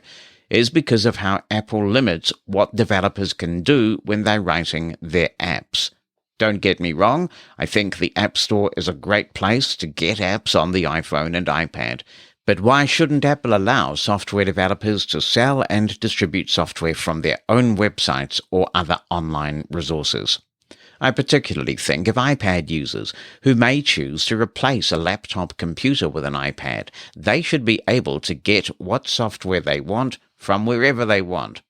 is because of how Apple limits what developers can do when they're writing their apps. Don't get me wrong, I think the App Store is a great place to get apps on the iPhone and iPad. But why shouldn't Apple allow software developers to sell and distribute software from their own websites or other online resources? I particularly think of iPad users who may choose to replace a laptop computer with an iPad. They should be able to get what software they want from wherever they want.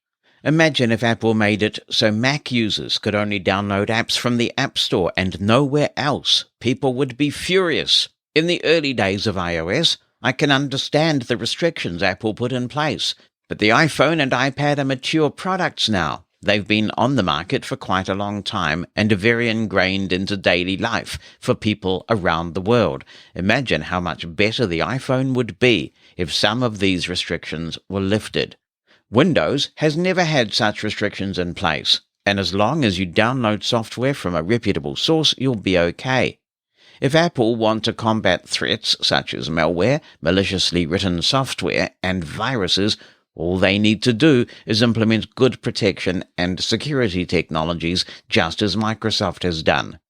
Imagine if Apple made it so Mac users could only download apps from the App Store and nowhere else. People would be furious. In the early days of iOS, I can understand the restrictions Apple put in place, but the iPhone and iPad are mature products now. They've been on the market for quite a long time and are very ingrained into daily life for people around the world. Imagine how much better the iPhone would be if some of these restrictions were lifted. Windows has never had such restrictions in place, and as long as you download software from a reputable source, you'll be okay. If Apple want to combat threats such as malware, maliciously written software, and viruses, all they need to do is implement good protection and security technologies, just as Microsoft has done.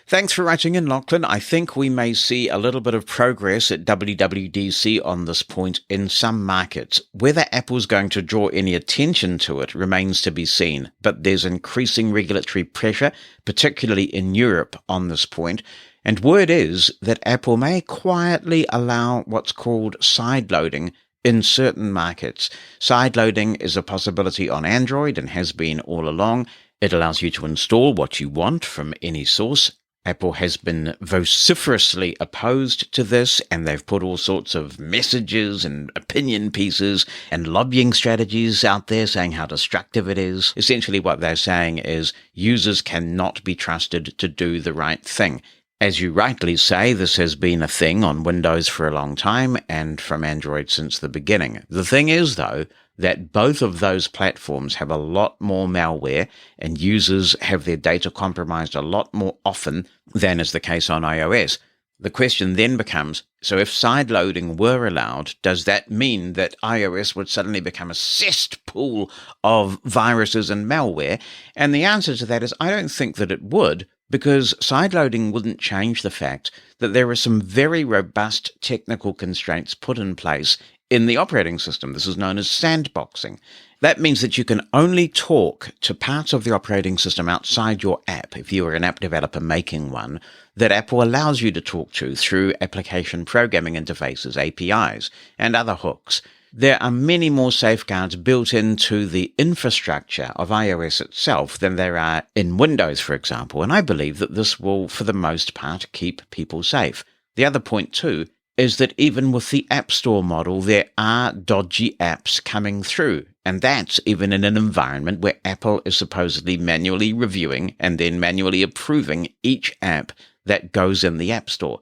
Thanks for writing in, Lachlan. I think we may see a little bit of progress at WWDC on this point in some markets. Whether Apple's going to draw any attention to it remains to be seen, but there's increasing regulatory pressure, particularly in Europe, on this point. And word is that Apple may quietly allow what's called sideloading in certain markets. Sideloading is a possibility on Android and has been all along. It allows you to install what you want from any source. Apple has been vociferously opposed to this, and they've put all sorts of messages and opinion pieces and lobbying strategies out there saying how destructive it is. Essentially what they're saying is users cannot be trusted to do the right thing. As you rightly say, this has been a thing on Windows for a long time and from Android since the beginning. The thing is, though, that both of those platforms have a lot more malware and users have their data compromised a lot more often than is the case on iOS. The question then becomes, so if sideloading were allowed, does that mean that iOS would suddenly become a cesspool of viruses and malware? And the answer to that is I don't think that it would, because sideloading wouldn't change the fact that there are some very robust technical constraints put in place in the operating system. This is known as sandboxing. That means that you can only talk to parts of the operating system outside your app, if you are an app developer making one, that Apple allows you to talk to through application programming interfaces, APIs, and other hooks. There are many more safeguards built into the infrastructure of iOS itself than there are in Windows, for example, and I believe that this will, for the most part, keep people safe. The other point, too, is that even with the App Store model, there are dodgy apps coming through, and that's even in an environment where Apple is supposedly manually reviewing and then manually approving each app that goes in the App Store.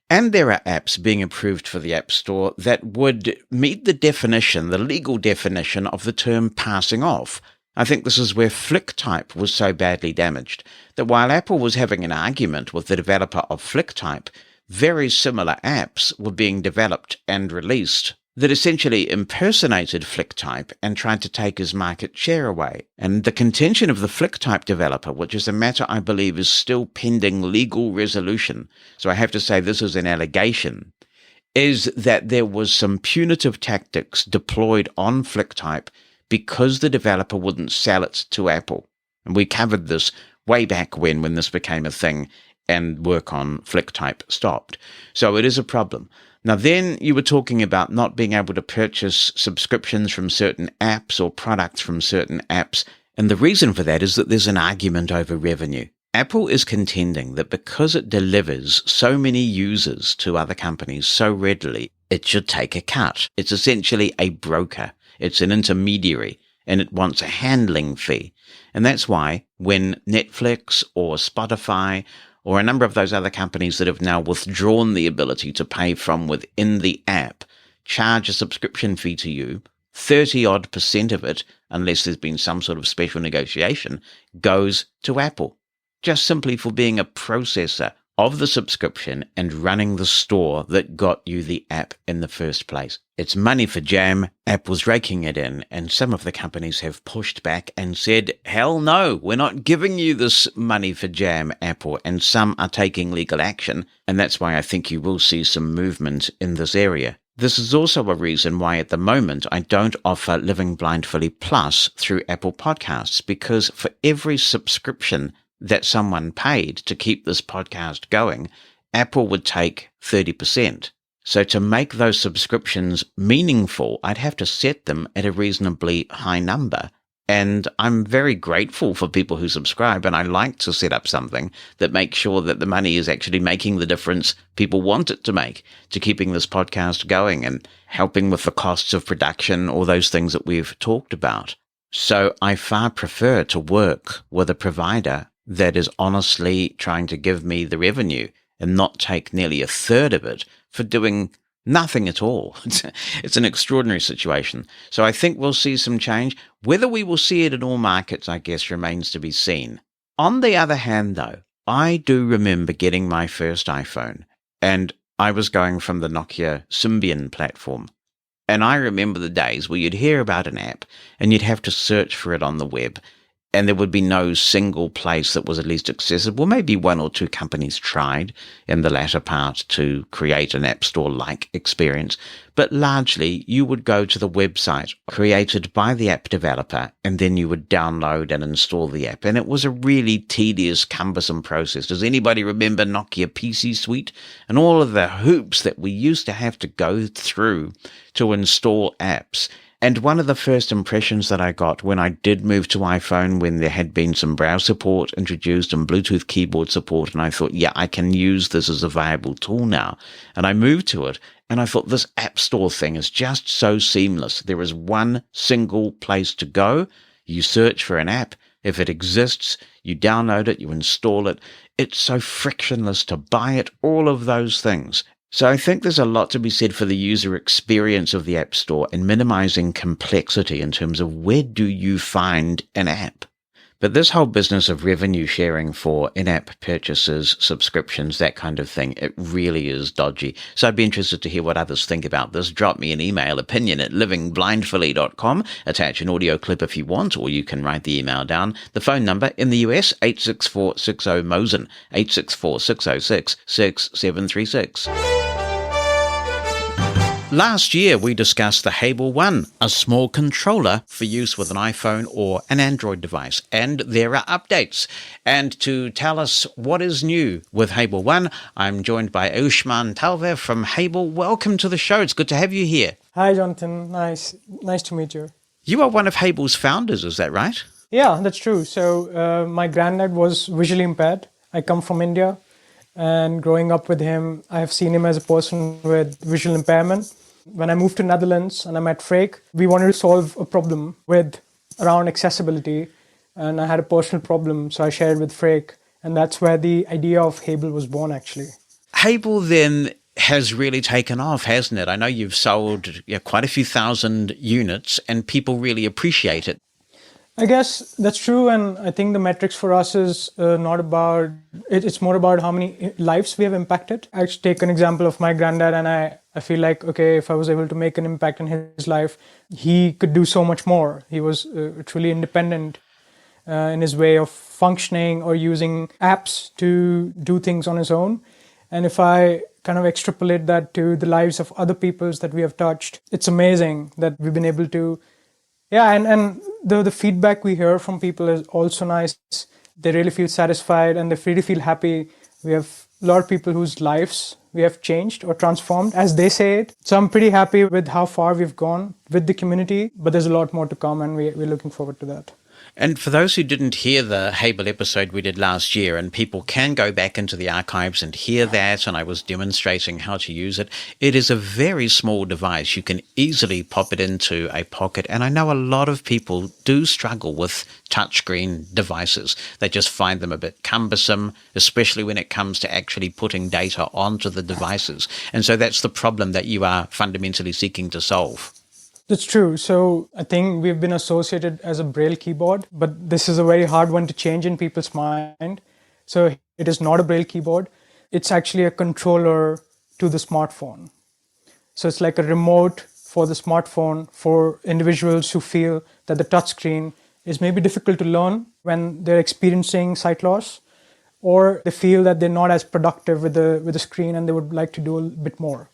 And there are apps being approved for the App Store that would meet the definition, the legal definition of the term passing off. I think this is where FlickType was so badly damaged, that while Apple was having an argument with the developer of FlickType, very similar apps were being developed and released that essentially impersonated FlickType and tried to take his market share away. And the contention of the FlickType developer, which is a matter I believe is still pending legal resolution, so I have to say this is an allegation, is that there was some punitive tactics deployed on FlickType because the developer wouldn't sell it to Apple. And we covered this way back when this became a thing and work on FlickType stopped. So it is a problem. Now then you were talking about not being able to purchase subscriptions from certain apps or products from certain apps, and the reason for that is that there's an argument over revenue. Apple is contending that because it delivers so many users to other companies so readily, it should take a cut. It's essentially a broker. It's an intermediary, and it wants a handling fee. And that's why when Netflix or Spotify or a number of those other companies that have now withdrawn the ability to pay from within the app charge a subscription fee to you, 30% of it, unless there's been some sort of special negotiation, goes to Apple, just simply for being a processor of the subscription and running the store that got you the app in the first place. It's money for jam. Apple's raking it in, and some of the companies have pushed back and said, hell no, we're not giving you this money for jam, Apple, and some are taking legal action, and that's why I think you will see some movement in this area. This is also a reason why at the moment I don't offer Living Blindfully Plus through Apple Podcasts, because for every subscription that someone paid to keep this podcast going, Apple would take 30%. So to make those subscriptions meaningful, I'd have to set them at a reasonably high number. And I'm very grateful for people who subscribe, and I like to set up something that makes sure that the money is actually making the difference people want it to make, to keeping this podcast going and helping with the costs of production, all those things that we've talked about. So I far prefer to work with a provider that is honestly trying to give me the revenue and not take nearly a third of it for doing nothing at all. It's an extraordinary situation. So I think we'll see some change. Whether we will see it in all markets, I guess, remains to be seen. On the other hand, though, I do remember getting my first iPhone, and I was going from the Nokia Symbian platform. And I remember the days where you'd hear about an app and you'd have to search for it on the web, and there would be no single place that was at least accessible. Maybe one or two companies tried in the latter part to create an App Store-like experience, but largely you would go to the website created by the app developer, and then you would download and install the app. And it was a really tedious, cumbersome process. Does anybody remember Nokia PC Suite and all of the hoops that we used to have to go through to install apps? And one of the first impressions that I got when I did move to iPhone, when there had been some browse support introduced and Bluetooth keyboard support, and I thought, yeah, I can use this as a viable tool now. And I moved to it, and I thought this App Store thing is just so seamless. There is one single place to go. You search for an app. If it exists, you download it, you install it. It's so frictionless to buy it, all of those things. So I think there's a lot to be said for the user experience of the App Store and minimizing complexity in terms of where do you find an app. But this whole business of revenue sharing for in-app purchases, subscriptions, that kind of thing, it really is dodgy. So I'd be interested to hear what others think about this. Drop me an email, opinion@livingblindfully.com. Attach an audio clip if you want, or you can write the email down. The phone number in the US, 864-60-MOSEN, 864-606-6736. Last year, we discussed the Hable One, a small controller for use with an iPhone or an Android device, and there are updates. And to tell us what is new with Hable One, I'm joined by Ushman Talver from Hable. Welcome to the show. It's good to have you here. Hi, Jonathan. Nice to meet you. You are one of Hable's founders, is that right? Yeah, that's true. So my granddad was visually impaired. I come from India. And growing up with him, I have seen him as a person with visual impairment. When I moved to Netherlands and I met Freek, we wanted to solve a problem around accessibility. And I had a personal problem, so I shared with Freek. And that's where the idea of Hable was born, actually. Hable then has really taken off, hasn't it? I know you've sold quite a few thousand units and people really appreciate it. I guess that's true, and I think the metrics for us is not about it. It's more about how many lives we have impacted. I take an example of my granddad, and I feel like, okay, if I was able to make an impact in his life, he could do so much more. He was truly independent in his way of functioning or using apps to do things on his own. And if I kind of extrapolate that to the lives of other peoples that we have touched, it's amazing that we've been able to. Yeah, and the feedback we hear from people is also nice. They really feel satisfied and they really feel happy. We have a lot of people whose lives we have changed or transformed, as they say it. So I'm pretty happy with how far we've gone with the community, but there's a lot more to come and we're looking forward to that. And for those who didn't hear the Hable episode we did last year, and people can go back into the archives and hear that, and I was demonstrating how to use it, it is a very small device. You can easily pop it into a pocket, and I know a lot of people do struggle with touchscreen devices. They just find them a bit cumbersome, especially when it comes to actually putting data onto the devices. And so that's the problem that you are fundamentally seeking to solve. That's true. So I think we've been associated as a Braille keyboard, but this is a very hard one to change in people's mind. So it is not a Braille keyboard. It's actually a controller to the smartphone. So it's like a remote for the smartphone for individuals who feel that the touchscreen is maybe difficult to learn when they're experiencing sight loss, or they feel that they're not as productive with the screen and they would like to do a bit more.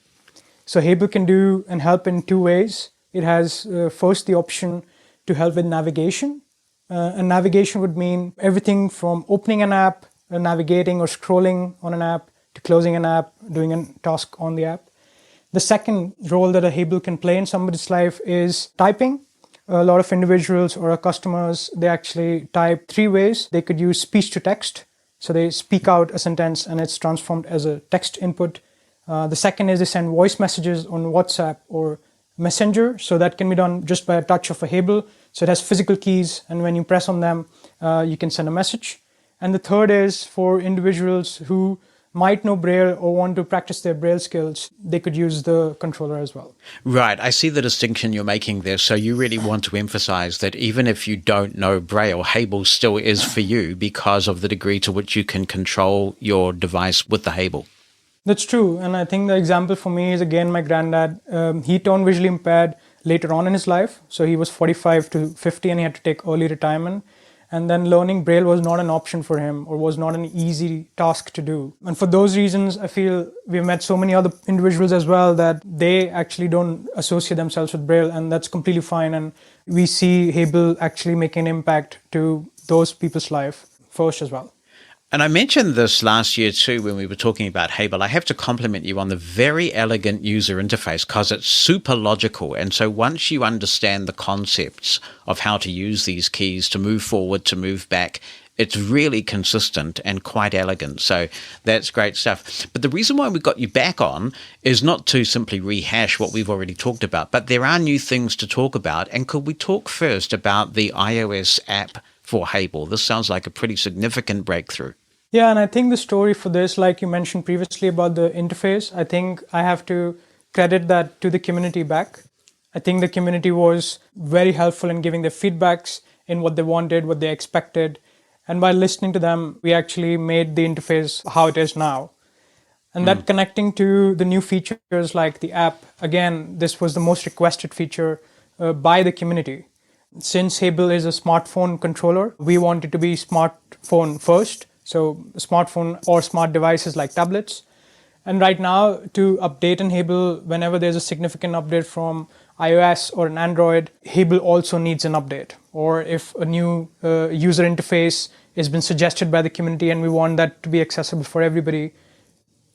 So Hable can do and help in two ways. It has first the option to help with navigation. And navigation would mean everything from opening an app, navigating or scrolling on an app, to closing an app, doing a task on the app. The second role that a Hable can play in somebody's life is typing. A lot of individuals or our customers, they actually type three ways. They could use speech to text. So they speak out a sentence and it's transformed as a text input. The second is they send voice messages on WhatsApp or Messenger, so that can be done just by a touch of a Hable. So it has physical keys, and when you press on them, you can send a message. And the third is for individuals who might know Braille or want to practice their Braille skills, they could use the controller as well. Right. I see the distinction you're making there. So you really want to emphasize that even if you don't know Braille, Hable still is for you because of the degree to which you can control your device with the Hable. That's true. And I think the example for me is, again, my granddad. He turned visually impaired later on in his life. So he was 45 to 50 and he had to take early retirement. And then learning Braille was not an option for him or was not an easy task to do. And for those reasons, I feel we've met so many other individuals as well that they actually don't associate themselves with Braille, and that's completely fine. And we see Hable actually making an impact to those people's life first as well. And I mentioned this last year too when we were talking about Hable. I have to compliment you on the very elegant user interface because it's super logical. And so once you understand the concepts of how to use these keys to move forward, to move back, it's really consistent and quite elegant. So that's great stuff. But the reason why we got you back on is not to simply rehash what we've already talked about, but there are new things to talk about. And could we talk first about the iOS app for Hable? This sounds like a pretty significant breakthrough. Yeah, and I think the story for this, like you mentioned previously about the interface, I think I have to credit that to the community back. I think the community was very helpful in giving their feedbacks in what they wanted, what they expected. And by listening to them, we actually made the interface how it is now. And that connecting to the new features like the app, again, this was the most requested feature by the community. Since Hable is a smartphone controller, we want it to be smartphone first. So smartphone or smart devices like tablets. And right now, to update in Hable, whenever there's a significant update from iOS or an Android, Hable also needs an update. Or if a new user interface has been suggested by the community and we want that to be accessible for everybody,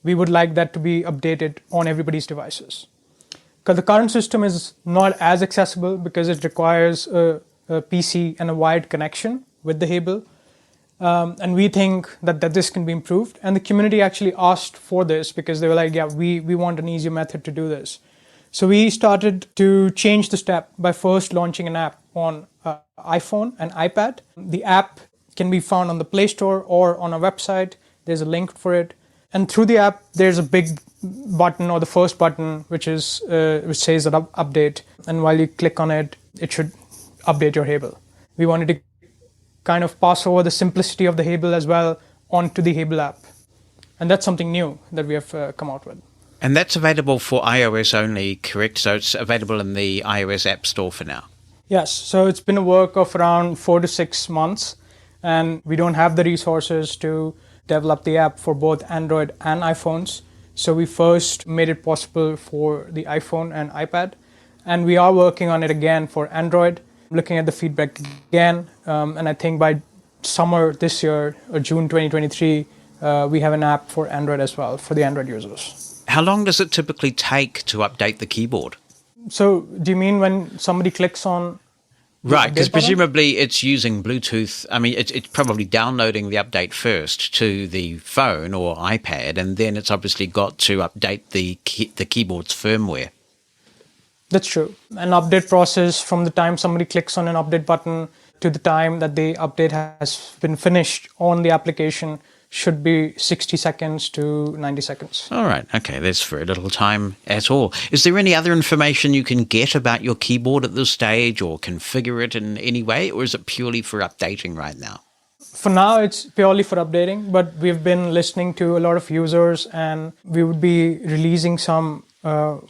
we would like that to be updated on everybody's devices. Because the current system is not as accessible because it requires a PC and a wired connection with the Hable. And we think that this can be improved. And the community actually asked for this because they were like, yeah, we want an easier method to do this. So we started to change the step by first launching an app on iPhone and iPad. The app can be found on the Play Store or on our website. There's a link for it. And through the app, there's a big button, or the first button, which says that update. And while you click on it, it should update your Hable. We wanted to kind of pass over the simplicity of the Hable as well onto the Hable app. And that's something new that we have come out with. And that's available for iOS only, correct? So it's available in the iOS App Store for now? Yes. So it's been a work of around 4 to 6 months. And we don't have the resources to develop the app for both Android and iPhones. So we first made it possible for the iPhone and iPad. And we are working on it again for Android, looking at the feedback again. And I think by summer this year, or June 2023, we have an app for Android as well, for the Android users. How long does it typically take to update the keyboard? So do you mean when somebody clicks on Right, because update button. presumably it's using Bluetooth. I mean, it's probably downloading the update first to the phone or iPad, and then it's obviously got to update the keyboard's firmware. That's true. An update process from the time somebody clicks on an update button to the time that the update has been finished on the application should be 60 seconds to 90 seconds. All right. Okay. That's very little time at all. Is there any other information you can get about your keyboard at this stage or configure it in any way, or is it purely for updating right now? For now, it's purely for updating, but we've been listening to a lot of users and we would be releasing some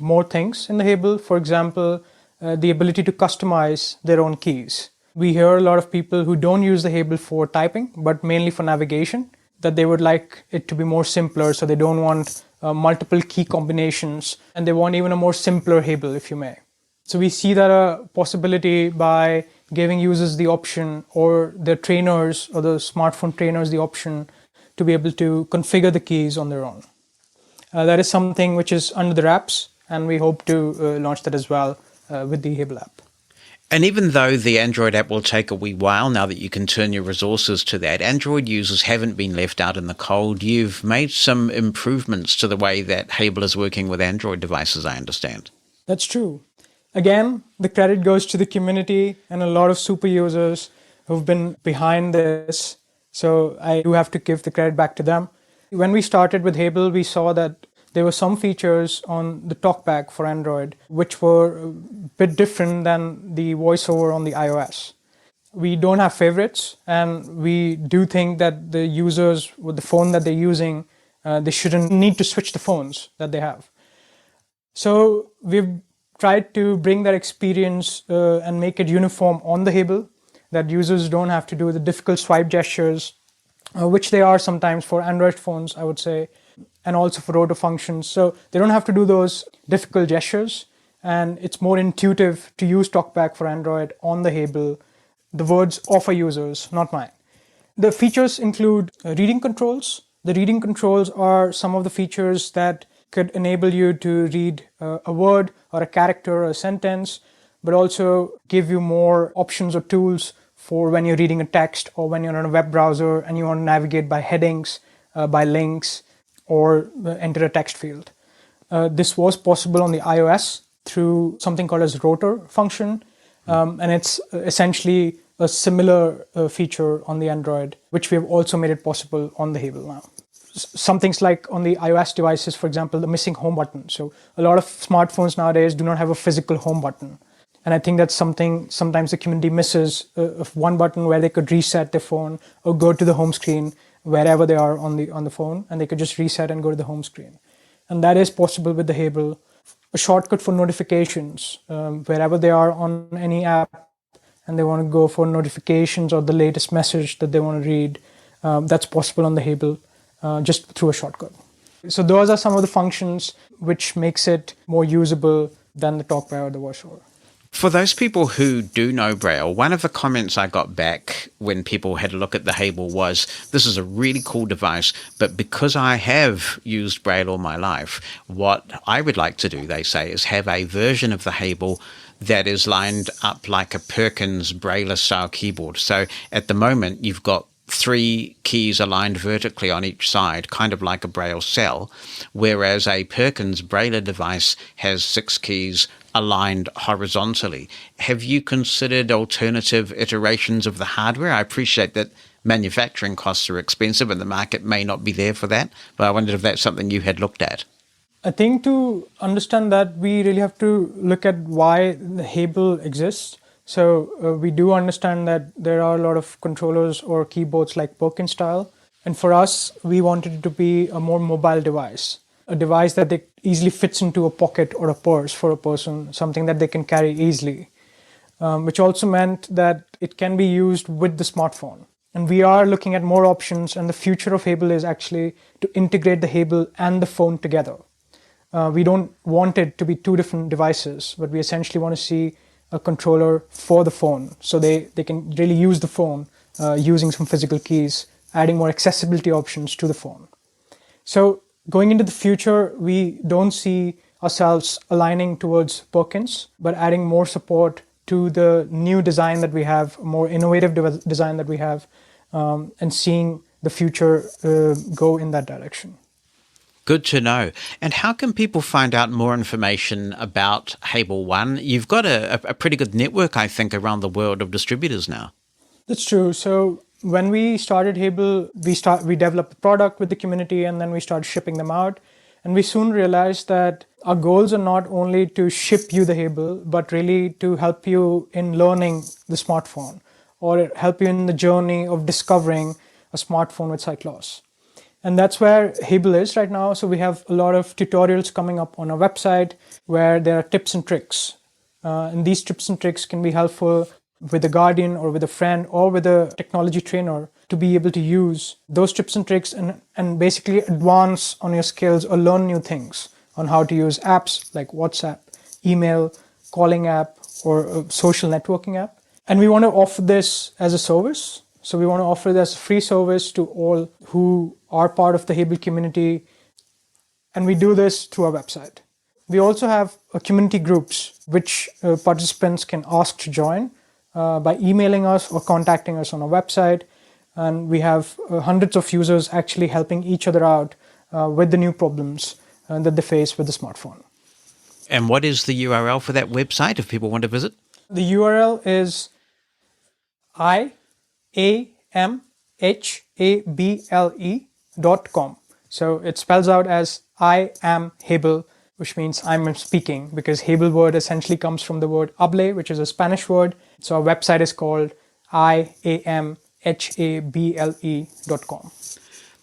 more things in the Hable. For example, the ability to customize their own keys. We hear a lot of people who don't use the Hable for typing, but mainly for navigation, that they would like it to be more simpler, so they don't want multiple key combinations, and they want even a more simpler Hable, if you may. So we see that a possibility by giving users the option, or their trainers or the smartphone trainers the option to be able to configure the keys on their own. That is something which is under the wraps, and we hope to launch that as well with the Hable app. And even though the Android app will take a wee while now that you can turn your resources to that, Android users haven't been left out in the cold. You've made some improvements to the way that Hable is working with Android devices, I understand. That's true. Again, the credit goes to the community and a lot of super users who've been behind this. So I do have to give the credit back to them. When we started with Hable, we saw that there were some features on the TalkBack for Android which were a bit different than the voiceover on the iOS. We don't have favorites, and we do think that the users with the phone that they're using, they shouldn't need to switch the phones that they have. So we've tried to bring that experience and make it uniform on the Hable, that users don't have to do the difficult swipe gestures, which they are sometimes for Android phones, I would say, and also for rotor functions. So they don't have to do those difficult gestures, and it's more intuitive to use TalkBack for Android on the Hable. The words of our users, not mine. The features include reading controls. The reading controls are some of the features that could enable you to read a word or a character or a sentence, but also give you more options or tools for when you're reading a text or when you're on a web browser and you want to navigate by headings, by links, or enter a text field. This was possible on the iOS through something called as rotor function, and it's essentially a similar feature on the Android, which we have also made it possible on the Hable now. Some things like on the iOS devices, for example, the missing home button. So a lot of smartphones nowadays do not have a physical home button. And I think that's something sometimes the community misses, of one button where they could reset their phone or go to the home screen wherever they are on the phone, and they could just reset and go to the home screen. And that is possible with the Hable. A shortcut for notifications, wherever they are on any app and they want to go for notifications or the latest message that they want to read, that's possible on the Hable, just through a shortcut. So those are some of the functions which makes it more usable than the TalkBack or the VoiceOver. For those people who do know Braille, one of the comments I got back when people had a look at the Hable was, this is a really cool device, but because I have used Braille all my life, what I would like to do, they say, is have a version of the Hable that is lined up like a Perkins Braille style keyboard. So at the moment, you've got 3 keys aligned vertically on each side, kind of like a Braille cell, whereas a Perkins Braille device has 6 keys aligned horizontally. Have you considered alternative iterations of the hardware? I appreciate that manufacturing costs are expensive and the market may not be there for that, but I wondered if that's something you had looked at. I think to understand that, we really have to look at why the Hable exists. So we do understand that there are a lot of controllers or keyboards like Perkins style. And for us, we wanted it to be a more mobile device, a device that they easily fits into a pocket or a purse for a person, something that they can carry easily, which also meant that it can be used with the smartphone. And we are looking at more options, and the future of Hable is actually to integrate the Hable and the phone together. We don't want it to be 2 different devices, but we essentially want to see a controller for the phone, so they can really use the phone using some physical keys, adding more accessibility options to the phone. So going into the future, we don't see ourselves aligning towards Perkins, but adding more support to the new design that we have, more innovative design that we have, and seeing the future go in that direction. Good to know. And how can people find out more information about Hable One? You've got a pretty good network, I think, around the world of distributors now. That's true. So when we started Hable, we developed the product with the community, and then we started shipping them out. And we soon realized that our goals are not only to ship you the Hable, but really to help you in learning the smartphone, or help you in the journey of discovering a smartphone with sight loss. And that's where Hable is right now. So we have a lot of tutorials coming up on our website where there are tips and tricks. And these tips and tricks can be helpful with a guardian or with a friend or with a technology trainer to be able to use those tips and tricks and basically advance on your skills or learn new things on how to use apps like WhatsApp, email, calling app, or a social networking app. And we want to offer this as a service. So we want to offer this free service to all who are part of the Hable community. And we do this through our website. We also have community groups which participants can ask to join by emailing us or contacting us on our website. And we have hundreds of users actually helping each other out with the new problems that they face with the smartphone. And what is the URL for that website if people want to visit? The URL is iamhable.com. So it spells out as I am Hable, which means I'm speaking, because Hable word essentially comes from the word hable, which is a Spanish word. So our website is called iamhable.com.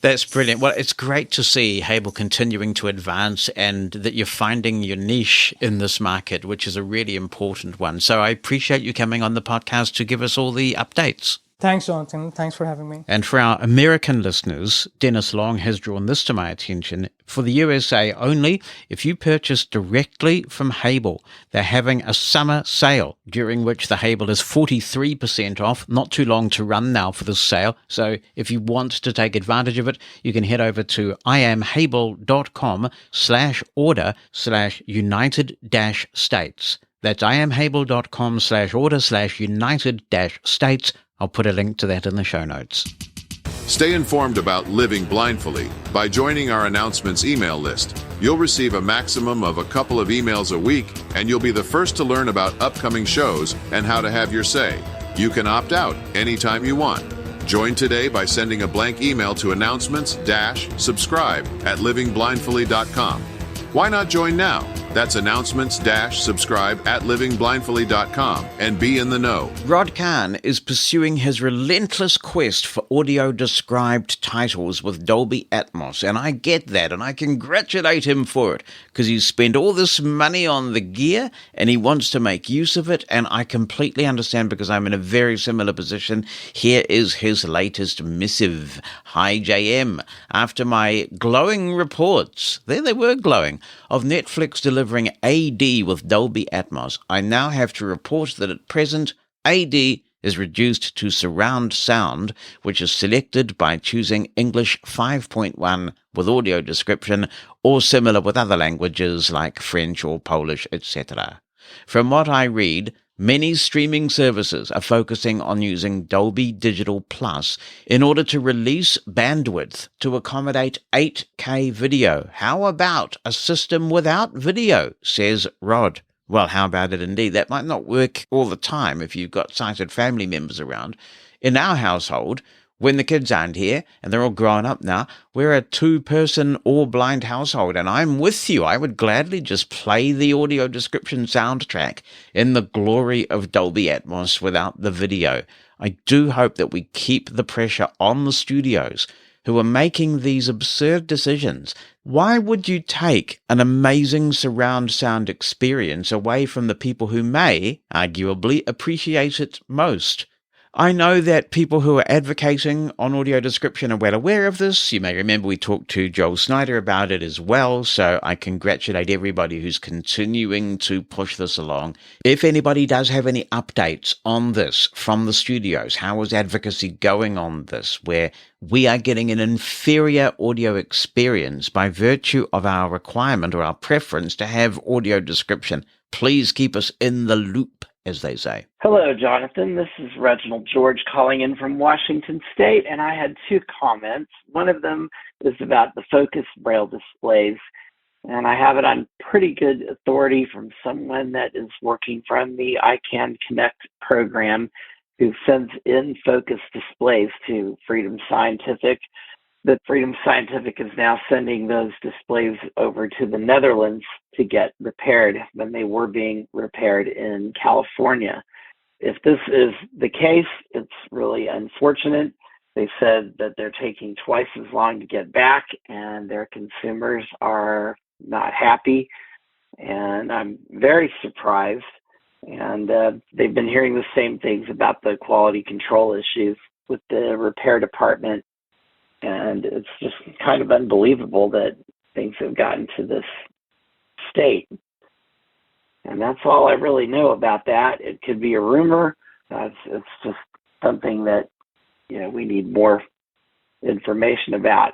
That's brilliant. Well, it's great to see Hable continuing to advance and that you're finding your niche in this market, which is a really important one. So I appreciate you coming on the podcast to give us all the updates. Thanks, Jonathan. Thanks for having me. And for our American listeners, Dennis Long has drawn this to my attention. For the USA only, if you purchase directly from Hable, they're having a summer sale during which the Hable is 43% off. Not too long to run now for this sale. So if you want to take advantage of it, you can head over to iamhable.com/order/United-States. That's iamhable.com/order/United-States. I'll put a link to that in the show notes. Stay informed about living blindfully by joining our announcements email list. You'll receive a maximum of a couple of emails a week, and you'll be the first to learn about upcoming shows and how to have your say. You can opt out anytime you want. Join today by sending a blank email to announcements-subscribe@livingblindfully.com. Why not join now? That's announcements-subscribe@livingblindfully.com and be in the know. Rod Kahn is pursuing his relentless quest for audio-described titles with Dolby Atmos, and I get that, and I congratulate him for it, because he's spent all this money on the gear, and he wants to make use of it, and I completely understand because I'm in a very similar position. Here is his latest missive. Hi, JM. After my glowing reports, there they were glowing, of Netflix delivering AD with Dolby Atmos, I now have to report that at present, AD is reduced to surround sound, which is selected by choosing English 5.1 with audio description, or similar with other languages like French or Polish, etc. From what I read, many streaming services are focusing on using Dolby Digital Plus in order to release bandwidth to accommodate 8K video. How about a system without video, says Rod. Well, how about it indeed? That might not work all the time if you've got sighted family members around. In our household, when the kids aren't here, and they're all grown up now, we're a two-person, all-blind household, and I'm with you. I would gladly just play the audio description soundtrack in the glory of Dolby Atmos without the video. I do hope that we keep the pressure on the studios who are making these absurd decisions. Why would you take an amazing surround sound experience away from the people who may, arguably, appreciate it most? I know that people who are advocating on audio description are well aware of this. You may remember we talked to Joel Snyder about it as well, so I congratulate everybody who's continuing to push this along. If anybody does have any updates on this from the studios, how is advocacy going on this, where we are getting an inferior audio experience by virtue of our requirement or our preference to have audio description, please keep us in the loop as they say. Hello, Jonathan. This is Reginald George calling in from Washington State, and I had two comments. One of them is about the Focus Braille displays, and I have it on pretty good authority from someone that is working from the ICANN Connect program who sends in Focus displays to Freedom Scientific. That Freedom Scientific is now sending those displays over to the Netherlands to get repaired when they were being repaired in California. If this is the case, it's really unfortunate. They said that they're taking twice as long to get back, and their consumers are not happy. And I'm very surprised. And they've been hearing the same things about the quality control issues with the repair department. And it's just kind of unbelievable that things have gotten to this state. And that's all I really know about that. It could be a rumor. It's just something that, we need more information about.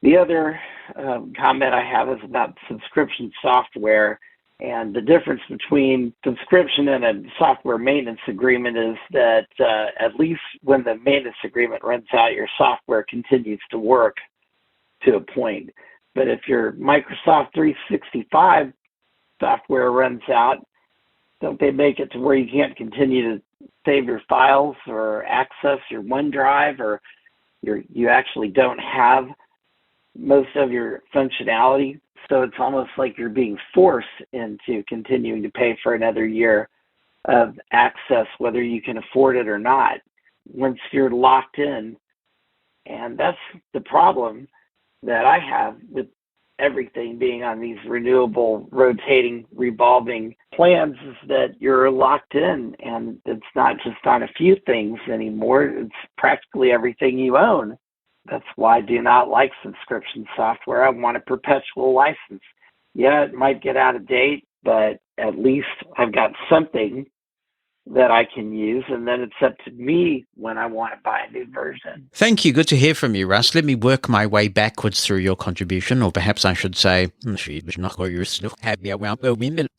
The other comment I have is about subscription software. And the difference between subscription and a software maintenance agreement is that at least when the maintenance agreement runs out, your software continues to work to a point. But if your Microsoft 365 software runs out, don't they make it to where you can't continue to save your files or access your OneDrive, or you actually don't have most of your functionality? So it's almost like you're being forced into continuing to pay for another year of access, whether you can afford it or not, once you're locked in. And that's the problem that I have with everything being on these renewable, rotating, revolving plans, is that you're locked in. And it's not just on a few things anymore. It's practically everything you own. That's why I do not like subscription software. I want a perpetual license. Yeah, it might get out of date, but at least I've got something that I can use, and then it's up to me when I want to buy a new version. Thank you. Good to hear from you, Russ. Let me work my way backwards through your contribution, or perhaps I should say,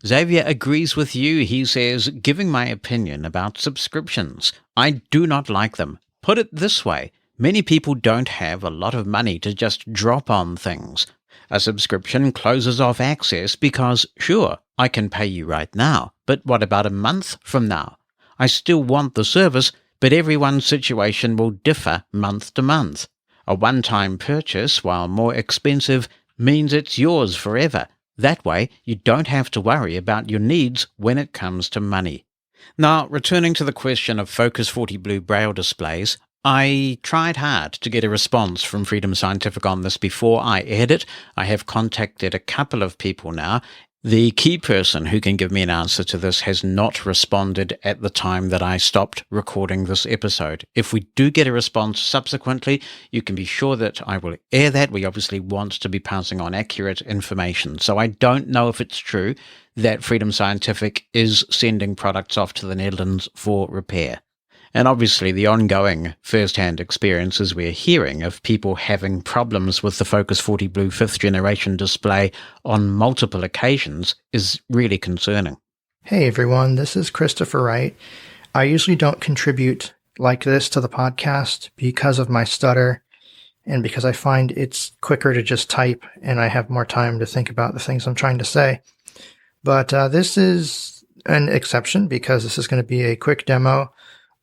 Xavier agrees with you. He says, giving my opinion about subscriptions, I do not like them. Put it this way. Many people don't have a lot of money to just drop on things. A subscription closes off access because, sure, I can pay you right now, but what about a month from now? I still want the service, but everyone's situation will differ month to month. A one-time purchase, while more expensive, means it's yours forever. That way, you don't have to worry about your needs when it comes to money. Now, returning to the question of Focus 40 Blue Braille displays, I tried hard to get a response from Freedom Scientific on this before I aired it. I have contacted a couple of people now. The key person who can give me an answer to this has not responded at the time that I stopped recording this episode. If we do get a response subsequently, you can be sure that I will air that. We obviously want to be passing on accurate information. So I don't know if it's true that Freedom Scientific is sending products off to the Netherlands for repair. And obviously the ongoing first-hand experiences we're hearing of people having problems with the Focus 40 Blue 5th generation display on multiple occasions is really concerning. Hey everyone, this is Christopher Wright. I usually don't contribute like this to the podcast because of my stutter and because I find it's quicker to just type and I have more time to think about the things I'm trying to say. But this is an exception because this is going to be a quick demo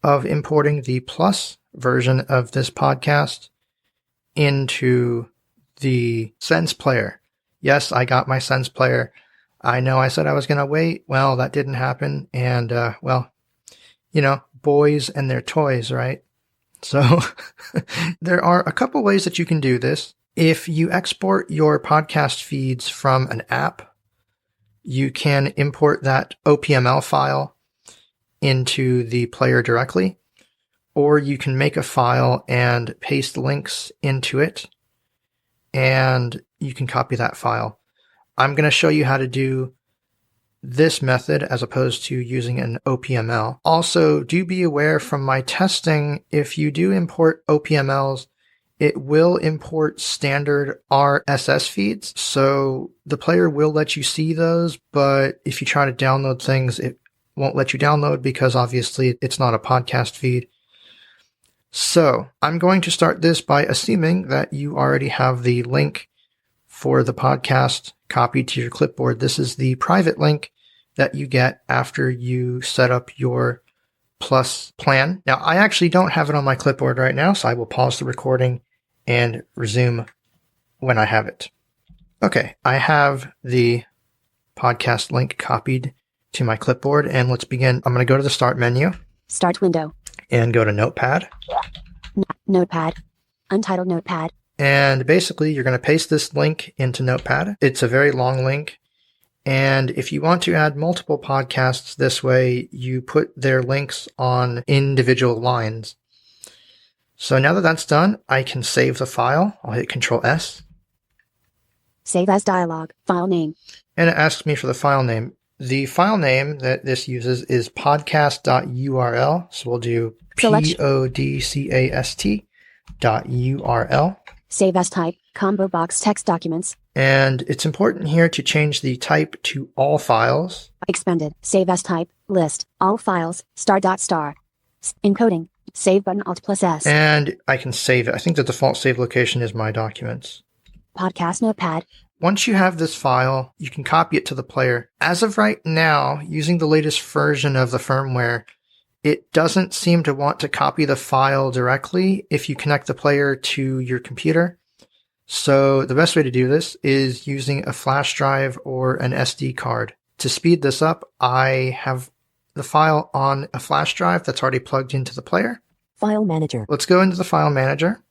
of importing the Plus version of this podcast into the SensePlayer. Yes, I got my SensePlayer. I know I said I was going to wait. Well, that didn't happen. And, boys and their toys, right? So there are a couple ways that you can do this. If you export your podcast feeds from an app, you can import that OPML file into the player directly, or you can make a file and paste links into it, and you can copy that file. I'm going to show you how to do this method as opposed to using an OPML. Also, do be aware from my testing, if you do import OPMLs, it will import standard RSS feeds. So the player will let you see those, but if you try to download things, it won't let you download because obviously it's not a podcast feed. So I'm going to start this by assuming that you already have the link for the podcast copied to your clipboard. This is the private link that you get after you set up your Plus plan. Now, I actually don't have it on my clipboard right now, so I will pause the recording and resume when I have it. Okay, I have the podcast link copied to my clipboard, and let's begin. I'm going to go to the Start menu. Start window. And go to Notepad. Notepad. Untitled Notepad. And basically, you're going to paste this link into Notepad. It's a very long link. And if you want to add multiple podcasts this way, you put their links on individual lines. So now that that's done, I can save the file. I'll hit Control S. Save as dialog. File name. And it asks me for the file name. The file name that this uses is podcast.url. So we'll do podcast.url. Save as type. Combo box text documents. And it's important here to change the type to all files. Expanded. Save as type. List. All files. Star. Encoding. Save button Alt plus S. And I can save it. I think the default save location is my documents. Podcast Notepad. Once you have this file, you can copy it to the player. As of right now, using the latest version of the firmware, it doesn't seem to want to copy the file directly if you connect the player to your computer. So the best way to do this is using a flash drive or an SD card. To speed this up, I have the file on a flash drive that's already plugged into the player. File Manager. Let's go into the File Manager.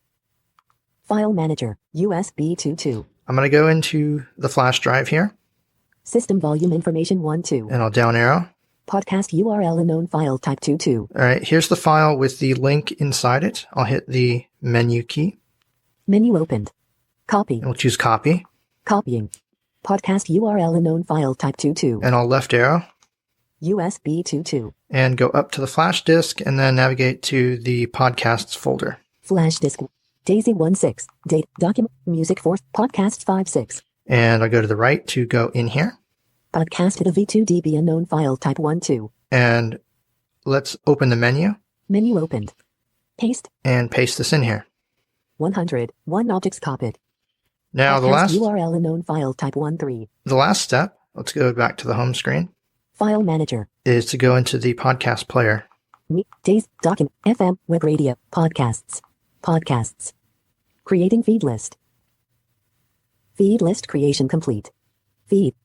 File Manager, USB 22. I'm going to go into the flash drive here. System volume information 12. And I'll down arrow. Podcast URL unknown file type 22. All right, here's the file with the link inside it. I'll hit the menu key. Menu opened. Copy. And we'll choose copy. Copying. Podcast URL unknown file type 22. And I'll left arrow. USB 22. And go up to the flash disk and then navigate to the podcasts folder. Flash disk. Daisy 16. Date. Document. Music 4. Podcasts 56. And I'll go to the right to go in here. Podcast to the V2DB unknown file type 12. And let's open the menu. Menu opened. Paste. And paste this in here. 100. One objects copied. Now podcast the last URL unknown file type 13. The last step, let's go back to the home screen. File Manager. Is to go into the podcast player. Days, document, FM, web radio, podcasts. Podcasts. Creating feed list. Feed list creation complete. Feed,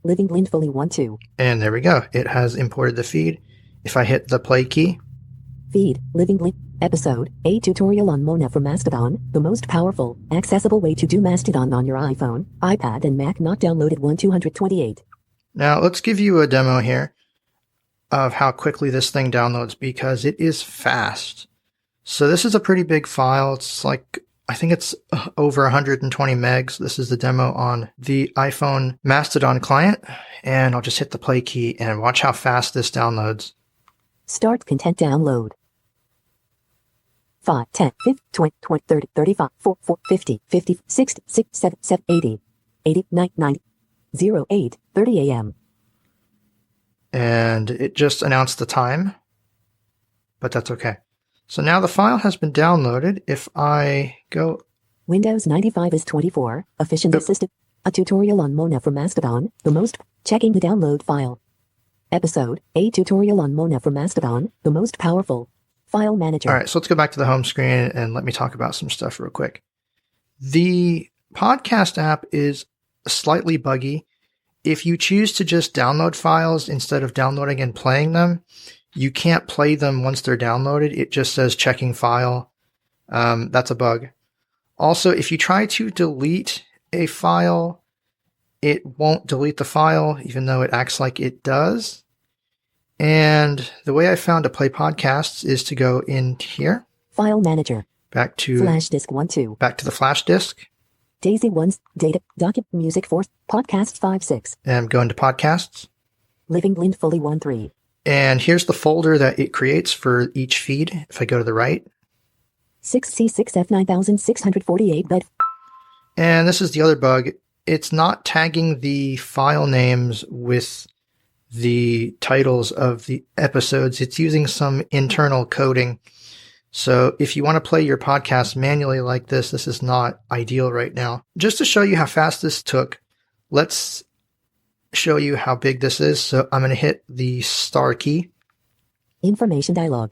living blindfully 12. And there we go. It has imported the feed. If I hit the play key. Feed, living blind, episode, a tutorial on Mona for Mastodon, the most powerful, accessible way to do Mastodon on your iPhone, iPad and Mac, not downloaded 1228. Now let's give you a demo here of how quickly this thing downloads because it is fast. So this is a pretty big file. It's like, I think it's over 120 megs. This is the demo on the iPhone Mastodon client. And I'll just hit the play key and watch how fast this downloads. Start content download. 5, 10, 15, 20, 20, 30, 35, 4, 4, 50, 50, 60, 6, 7, 7, 80, 80, 90, 90, 08, 30 a.m. And it just announced the time, but that's okay. So now the file has been downloaded. If I go... Windows 95 is 24, efficient system, a tutorial on Mona for Mastodon, the most, checking the download file. Episode, a tutorial on Mona for Mastodon, the most powerful. File Manager. All right, so let's go back to the home screen and let me talk about some stuff real quick. The podcast app is slightly buggy. If you choose to just download files instead of downloading and playing them, you can't play them once they're downloaded. It just says checking file. That's a bug. Also, if you try to delete a file, it won't delete the file, even though it acts like it does. And the way I found to play podcasts is to go in here. File Manager. Back to Flash disk 12. Back to the flash disk. Daisy 1, data, document, music 4, podcast 56. And I'm going to podcasts. Living blindfully 13. And here's the folder that it creates for each feed. If I go to the right. 6C6F9648 bed. And this is the other bug. It's not tagging the file names with the titles of the episodes. It's using some internal coding. So if you want to play your podcast manually like this is not ideal right now. Just to show you how fast this took, let's show you how big this is. So I'm going to hit the star key. Information dialog.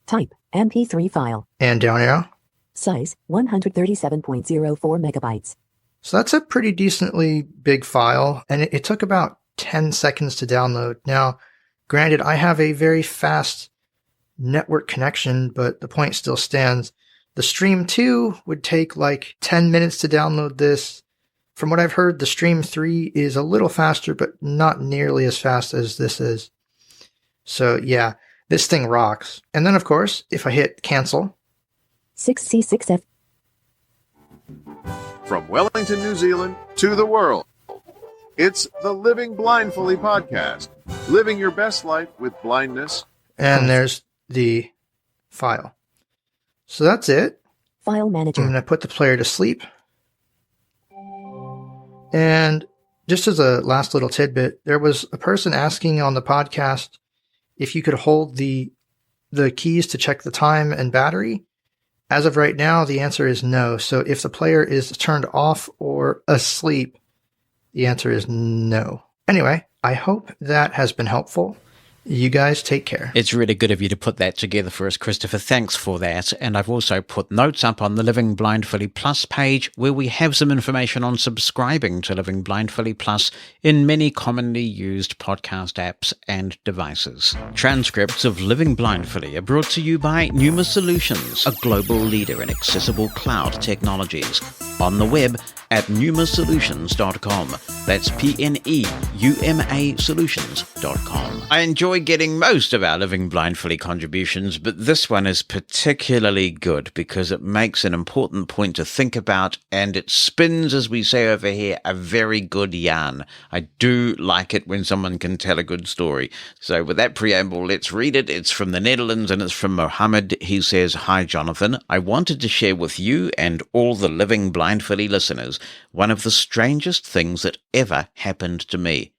Type MP3 file. And down arrow. Size 137.04 megabytes. So that's a pretty decently big file, and it took about 10 seconds to download. Now, granted, I have a very fast network connection, but the point still stands. The Stream 2 would take like 10 minutes to download this. From what I've heard, the Stream 3 is a little faster, but not nearly as fast as this is. So yeah, this thing rocks. And then, of course, if I hit cancel. 6C6F. From Wellington, New Zealand to the world, it's the Living Blindfully podcast, living your best life with blindness. And there's the file. So that's it. File manager. I'm going to put the player to sleep. And just as a last little tidbit, there was a person asking on the podcast if you could hold the keys to check the time and battery. As of right now, the answer is no. So if the player is turned off or asleep, the answer is no. Anyway, I hope that has been helpful. You guys take care. It's really good of you to put that together for us, Christopher. Thanks for that. And I've also put notes up on the Living Blindfully Plus page where we have some information on subscribing to Living Blindfully Plus in many commonly used podcast apps and devices. Transcripts of Living Blindfully are brought to you by Numa Solutions, a global leader in accessible cloud technologies. On the web at numasolutions.com. That's PNEUMA solutions.com. I enjoy getting most of our Living Blindfully contributions, but this one is particularly good because it makes an important point to think about, and it spins, as we say over here, a very good yarn. I do like it when someone can tell a good story. So with that preamble, let's read it. It's from the Netherlands and it's from Mohammed. He says, "Hi, Jonathan. I wanted to share with you and all the Living Blindfully listeners one of the strangest things that ever happened to me.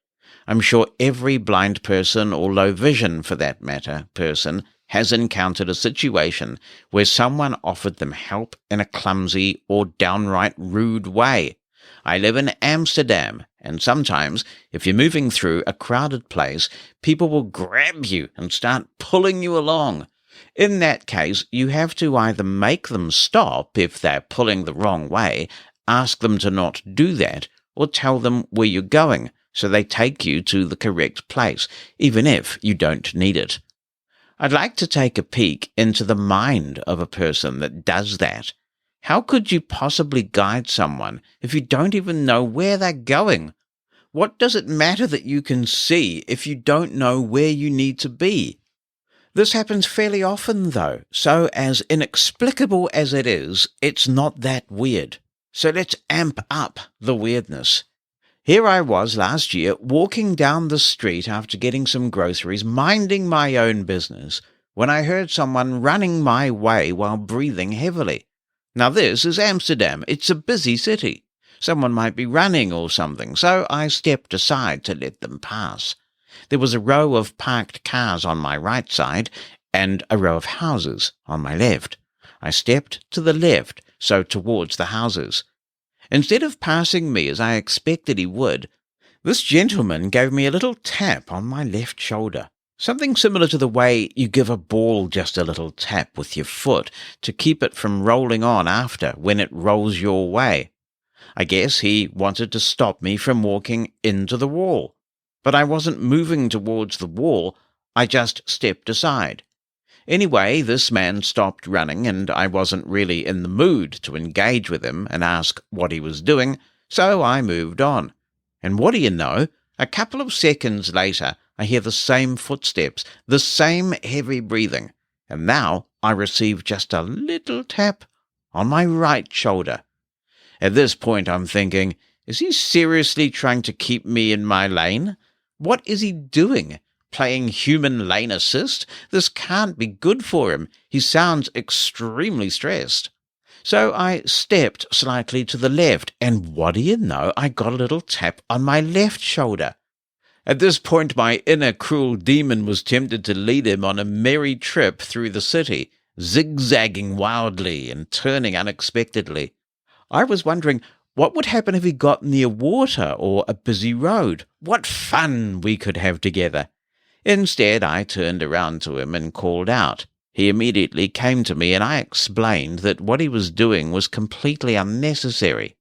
I'm sure every blind person, or low vision for that matter, person, has encountered a situation where someone offered them help in a clumsy or downright rude way. I live in Amsterdam, and sometimes, if you're moving through a crowded place, people will grab you and start pulling you along. In that case, you have to either make them stop if they're pulling the wrong way, ask them to not do that, or tell them where you're going so they take you to the correct place, even if you don't need it. I'd like to take a peek into the mind of a person that does that. How could you possibly guide someone if you don't even know where they're going? What does it matter that you can see if you don't know where you need to be? This happens fairly often, though, so as inexplicable as it is, it's not that weird. So let's amp up the weirdness. Here I was last year, walking down the street after getting some groceries, minding my own business, when I heard someone running my way while breathing heavily. Now this is Amsterdam. It's a busy city. Someone might be running or something, so I stepped aside to let them pass. There was a row of parked cars on my right side and a row of houses on my left. I stepped to the left, so towards the houses. Instead of passing me as I expected he would, this gentleman gave me a little tap on my left shoulder, something similar to the way you give a ball just a little tap with your foot to keep it from rolling on after when it rolls your way. I guess he wanted to stop me from walking into the wall, but I wasn't moving towards the wall, I just stepped aside. Anyway, this man stopped running, and I wasn't really in the mood to engage with him and ask what he was doing, so I moved on. And what do you know? A couple of seconds later, I hear the same footsteps, the same heavy breathing, and now I receive just a little tap on my right shoulder. At this point, I'm thinking, is he seriously trying to keep me in my lane? What is he doing? Playing human lane assist? This can't be good for him. He sounds extremely stressed. So I stepped slightly to the left, and what do you know? I got a little tap on my left shoulder. At this point, my inner cruel demon was tempted to lead him on a merry trip through the city, zigzagging wildly and turning unexpectedly. I was wondering what would happen if he got near water or a busy road. What fun we could have together. Instead, I turned around to him and called out. He immediately came to me and I explained that what he was doing was completely unnecessary.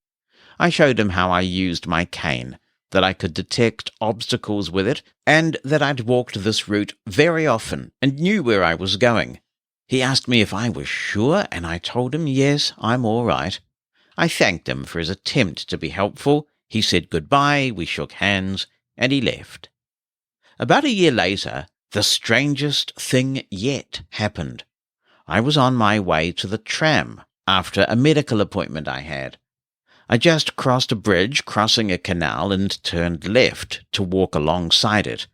I showed him how I used my cane, that I could detect obstacles with it, and that I'd walked this route very often and knew where I was going. He asked me if I was sure, and I told him, yes, I'm all right. I thanked him for his attempt to be helpful. He said goodbye, we shook hands, and he left. About a year later, the strangest thing yet happened. I was on my way to the tram after a medical appointment I had. I just crossed a bridge, crossing a canal, and turned left to walk alongside it.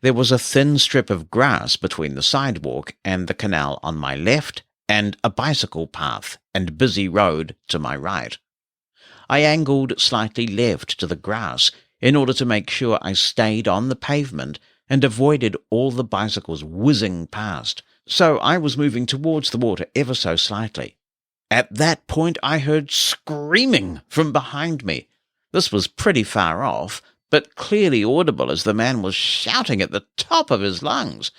There was a thin strip of grass between the sidewalk and the canal on my left, and a bicycle path and busy road to my right. I angled slightly left to the grass in order to make sure I stayed on the pavement and avoided all the bicycles whizzing past, so I was moving towards the water ever so slightly. At that point I heard screaming from behind me. This was pretty far off, but clearly audible as the man was shouting at the top of his lungs.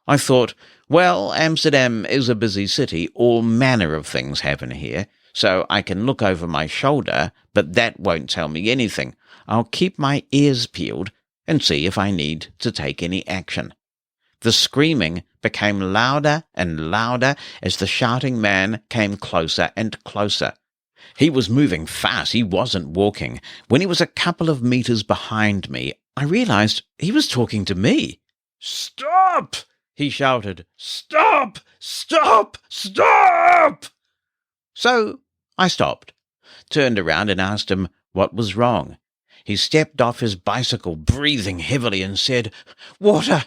I thought, well, Amsterdam is a busy city, all manner of things happen here, so I can look over my shoulder, but that won't tell me anything. I'll keep my ears peeled and see if I need to take any action. The screaming became louder and louder as the shouting man came closer and closer. He was moving fast, he wasn't walking. When he was a couple of meters behind me, I realized he was talking to me. "Stop!" he shouted. "Stop! Stop! Stop!" So I stopped, turned around and asked him what was wrong. He stepped off his bicycle, breathing heavily, and said, "Water!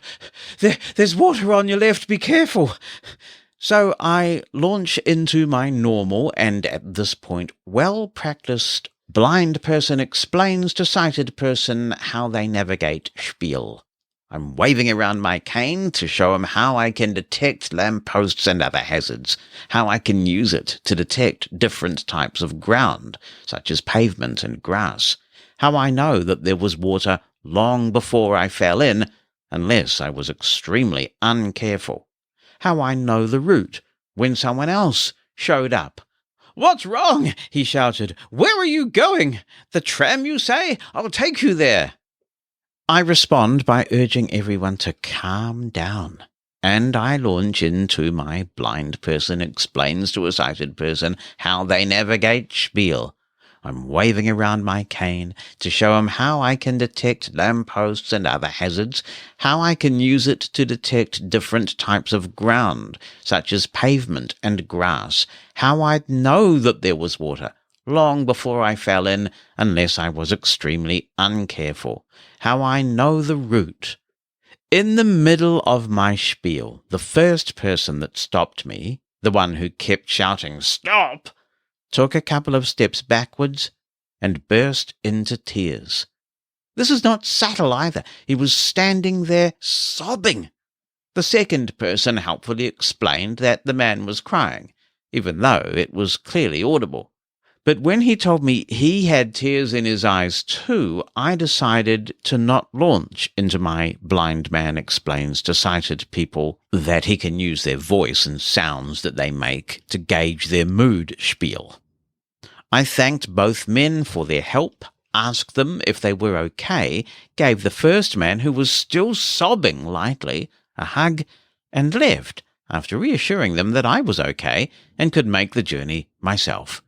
There's water on your left, be careful!" So I launch into my normal and, at this point, well-practiced blind person explains to sighted person how they navigate spiel. I'm waving around my cane to show him how I can detect lampposts and other hazards, how I can use it to detect different types of ground, such as pavement and grass, how I know that there was water long before I fell in, unless I was extremely uncareful, how I know the route when someone else showed up. "What's wrong?" he shouted. "Where are you going? The tram, you say? I'll take you there." I respond by urging everyone to calm down, and I launch into my blind person explains to a sighted person how they navigate spiel. I'm waving around my cane to show him how I can detect lampposts and other hazards, how I can use it to detect different types of ground, such as pavement and grass, how I'd know that there was water long before I fell in, unless I was extremely uncareful, how I know the route. In the middle of my spiel, the first person that stopped me, the one who kept shouting, "Stop!" took a couple of steps backwards and burst into tears. This is not subtle either. He was standing there sobbing. The second person helpfully explained that the man was crying, even though it was clearly audible. But when he told me he had tears in his eyes too, I decided to not launch into my blind man explains to sighted people that he can use their voice and sounds that they make to gauge their mood spiel. I thanked both men for their help, asked them if they were okay, gave the first man, who was still sobbing lightly, a hug, and left after reassuring them that I was okay and could make the journey myself.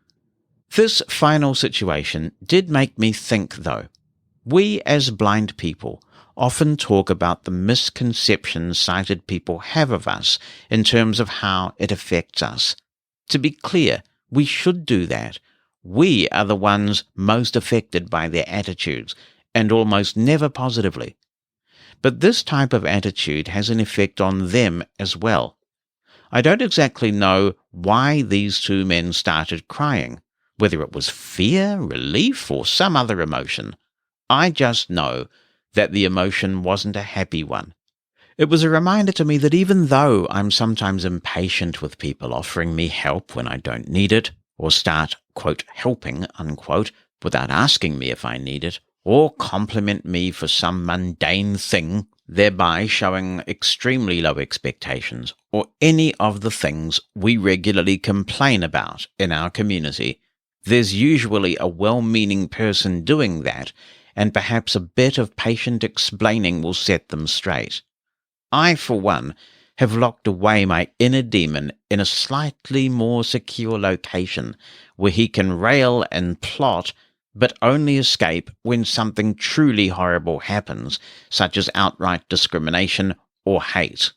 This final situation did make me think, though. We, as blind people, often talk about the misconceptions sighted people have of us in terms of how it affects us. To be clear, we should do that. We are the ones most affected by their attitudes, and almost never positively. But this type of attitude has an effect on them as well. I don't exactly know why these two men started crying, whether it was fear, relief, or some other emotion. I just know that the emotion wasn't a happy one. It was a reminder to me that even though I'm sometimes impatient with people offering me help when I don't need it, or start, quote, helping, unquote, without asking me if I need it, or compliment me for some mundane thing, thereby showing extremely low expectations, or any of the things we regularly complain about in our community, there's usually a well-meaning person doing that, and perhaps a bit of patient explaining will set them straight. I, for one, have locked away my inner demon in a slightly more secure location where he can rail and plot, but only escape when something truly horrible happens, such as outright discrimination or hate.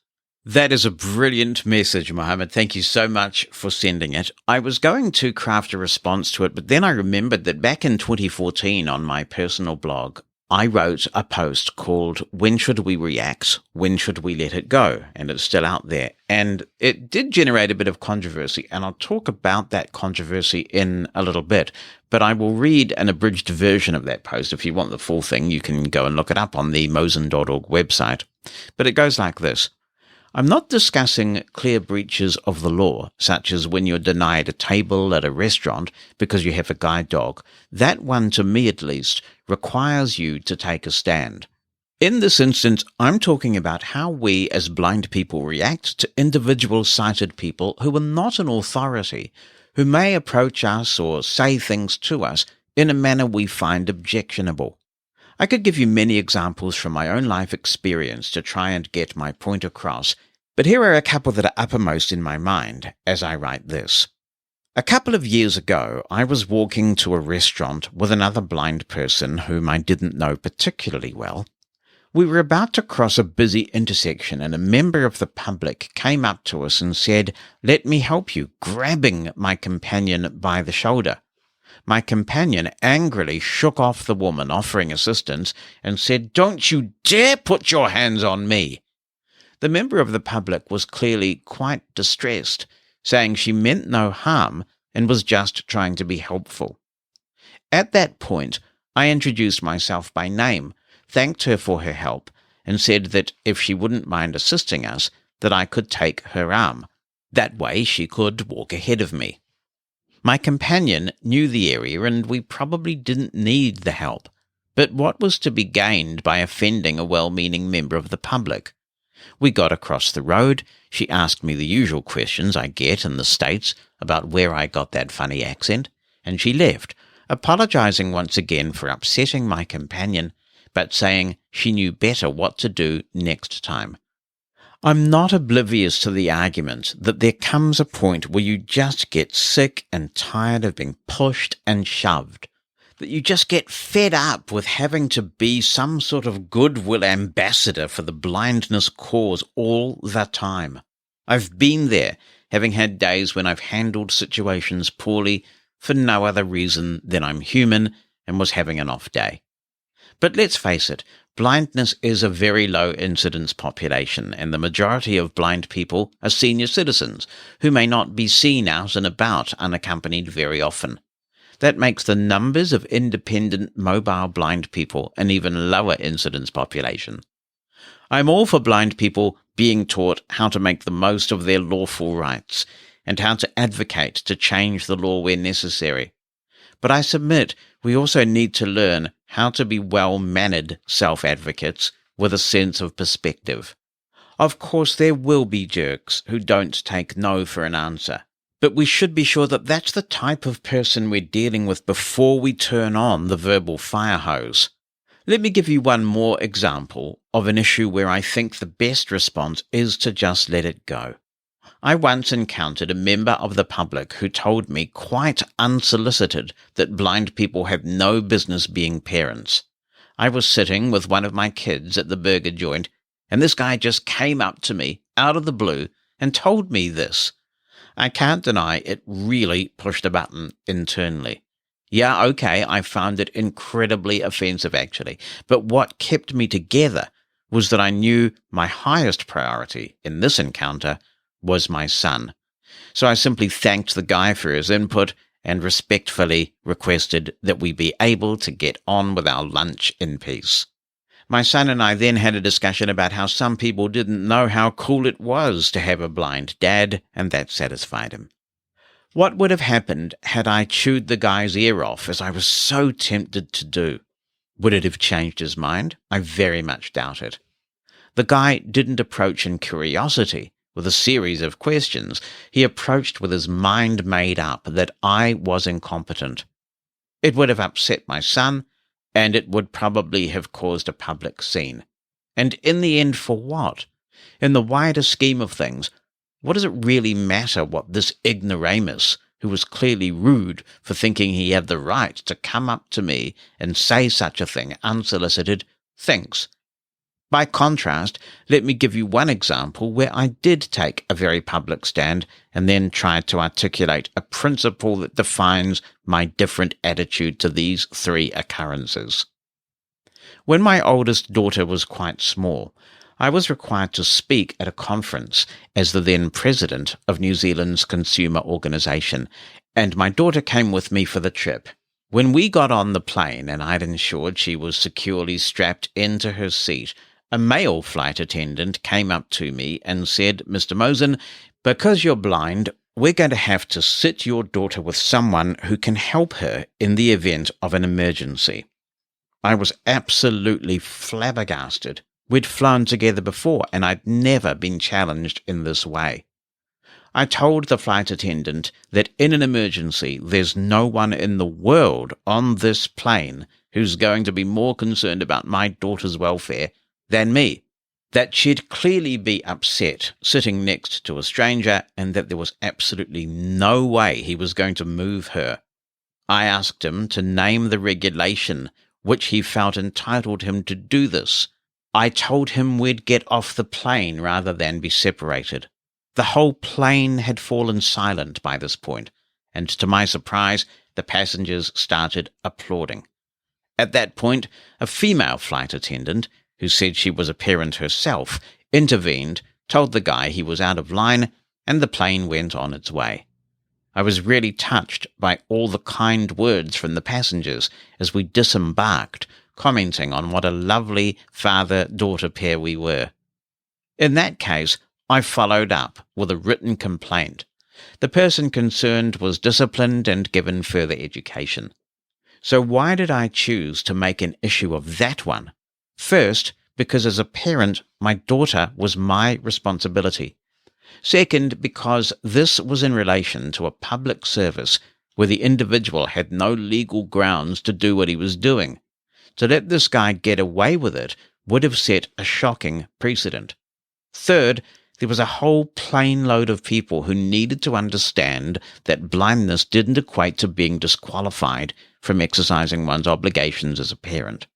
That is a brilliant message, Mohammed. Thank you so much for sending it. I was going to craft a response to it, but then I remembered that back in 2014 on my personal blog, I wrote a post called When Should We React? When Should We Let It Go? And it's still out there. And it did generate a bit of controversy, and I'll talk about that controversy in a little bit. But I will read an abridged version of that post. If you want the full thing, you can go and look it up on the mosen.org website. But it goes like this. I'm not discussing clear breaches of the law, such as when you're denied a table at a restaurant because you have a guide dog. That one, to me at least, requires you to take a stand. In this instance, I'm talking about how we as blind people react to individual sighted people who are not an authority, who may approach us or say things to us in a manner we find objectionable. I could give you many examples from my own life experience to try and get my point across, but here are a couple that are uppermost in my mind as I write this. A couple of years ago, I was walking to a restaurant with another blind person whom I didn't know particularly well. We were about to cross a busy intersection and a member of the public came up to us and said, "Let me help you," grabbing my companion by the shoulder. My companion angrily shook off the woman offering assistance and said, "Don't you dare put your hands on me." The member of the public was clearly quite distressed, saying she meant no harm and was just trying to be helpful. At that point, I introduced myself by name, thanked her for her help, and said that if she wouldn't mind assisting us, that I could take her arm. That way she could walk ahead of me. My companion knew the area and we probably didn't need the help, but what was to be gained by offending a well-meaning member of the public? We got across the road, she asked me the usual questions I get in the States about where I got that funny accent, and she left, apologizing once again for upsetting my companion, but saying she knew better what to do next time. I'm not oblivious to the argument that there comes a point where you just get sick and tired of being pushed and shoved, that you just get fed up with having to be some sort of goodwill ambassador for the blindness cause all the time. I've been there, having had days when I've handled situations poorly for no other reason than I'm human and was having an off day. But let's face it, blindness is a very low incidence population, and the majority of blind people are senior citizens who may not be seen out and about unaccompanied very often. That makes the numbers of independent mobile blind people an even lower incidence population. I'm all for blind people being taught how to make the most of their lawful rights and how to advocate to change the law where necessary. But I submit we also need to learn how to be well-mannered self-advocates with a sense of perspective. Of course, there will be jerks who don't take no for an answer, but we should be sure that that's the type of person we're dealing with before we turn on the verbal fire hose. Let me give you one more example of an issue where I think the best response is to just let it go. I once encountered a member of the public who told me quite unsolicited that blind people have no business being parents. I was sitting with one of my kids at the burger joint, and this guy just came up to me out of the blue and told me this. I can't deny it really pushed a button internally. Yeah, okay, I found it incredibly offensive actually, but what kept me together was that I knew my highest priority in this encounter was my son. So I simply thanked the guy for his input and respectfully requested that we be able to get on with our lunch in peace. My son and I then had a discussion about how some people didn't know how cool it was to have a blind dad, and that satisfied him. What would have happened had I chewed the guy's ear off, as I was so tempted to do? Would it have changed his mind? I very much doubt it. The guy didn't approach in curiosity with a series of questions. He approached with his mind made up that I was incompetent. It would have upset my son, and it would probably have caused a public scene. And in the end, for what? In the wider scheme of things, what does it really matter what this ignoramus, who was clearly rude for thinking he had the right to come up to me and say such a thing unsolicited, thinks? By contrast, let me give you one example where I did take a very public stand and then tried to articulate a principle that defines my different attitude to these three occurrences. When my oldest daughter was quite small, I was required to speak at a conference as the then president of New Zealand's consumer organisation, and my daughter came with me for the trip. When we got on the plane and I'd ensured she was securely strapped into her seat, a male flight attendant came up to me and said, "Mr. Mosen, because you're blind, we're going to have to sit your daughter with someone who can help her in the event of an emergency." I was absolutely flabbergasted. We'd flown together before, and I'd never been challenged in this way. I told the flight attendant that in an emergency, there's no one in the world on this plane who's going to be more concerned about my daughter's welfare than me, that she'd clearly be upset sitting next to a stranger and that there was absolutely no way he was going to move her. I asked him to name the regulation which he felt entitled him to do this. I told him we'd get off the plane rather than be separated. The whole plane had fallen silent by this point, and to my surprise, the passengers started applauding. At that point, a female flight attendant, who said she was a parent herself, intervened, told the guy he was out of line, and the plane went on its way. I was really touched by all the kind words from the passengers as we disembarked, commenting on what a lovely father-daughter pair we were. In that case, I followed up with a written complaint. The person concerned was disciplined and given further education. So why did I choose to make an issue of that one? First, because as a parent, my daughter was my responsibility. Second, because this was in relation to a public service where the individual had no legal grounds to do what he was doing. To let this guy get away with it would have set a shocking precedent. Third, there was a whole plane load of people who needed to understand that blindness didn't equate to being disqualified from exercising one's obligations as a parent.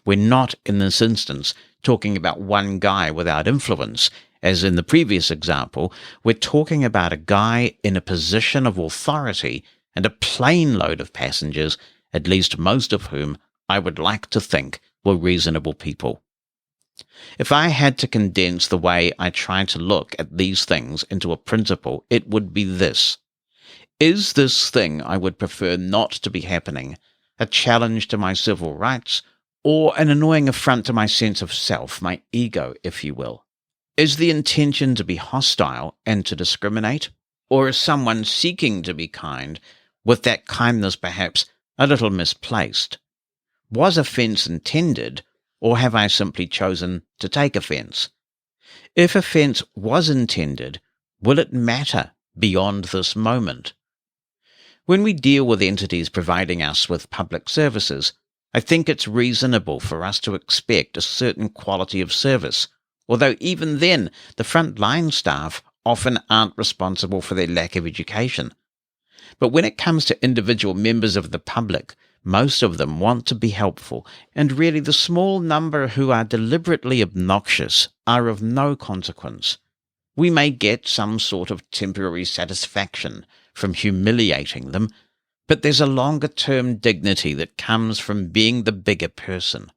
We're not, in this instance, talking about one guy without influence. As in the previous example, we're talking about a guy in a position of authority and a plane load of passengers, at least most of whom I would like to think were reasonable people. If I had to condense the way I try to look at these things into a principle, it would be this. Is this thing I would prefer not to be happening a challenge to my civil rights, or an annoying affront to my sense of self, my ego, if you will? Is the intention to be hostile and to discriminate? Or is someone seeking to be kind, with that kindness perhaps a little misplaced? Was offence intended, or have I simply chosen to take offence? If offence was intended, will it matter beyond this moment? When we deal with entities providing us with public services, I think it's reasonable for us to expect a certain quality of service, although even then the front-line staff often aren't responsible for their lack of education. But when it comes to individual members of the public, most of them want to be helpful, and really the small number who are deliberately obnoxious are of no consequence. We may get some sort of temporary satisfaction from humiliating them, but there's a longer-term dignity that comes from being the bigger person.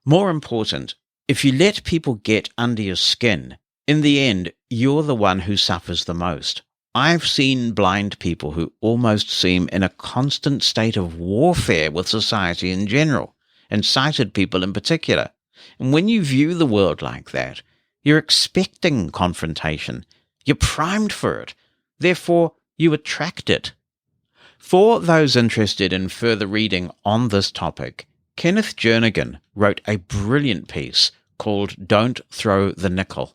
More important, if you let people get under your skin, in the end, you're the one who suffers the most. I've seen blind people who almost seem in a constant state of warfare with society in general, and sighted people in particular. And when you view the world like that, you're expecting confrontation. You're primed for it. Therefore, you attract it. For those interested in further reading on this topic, Kenneth Jernigan wrote a brilliant piece called Don't Throw the Nickel.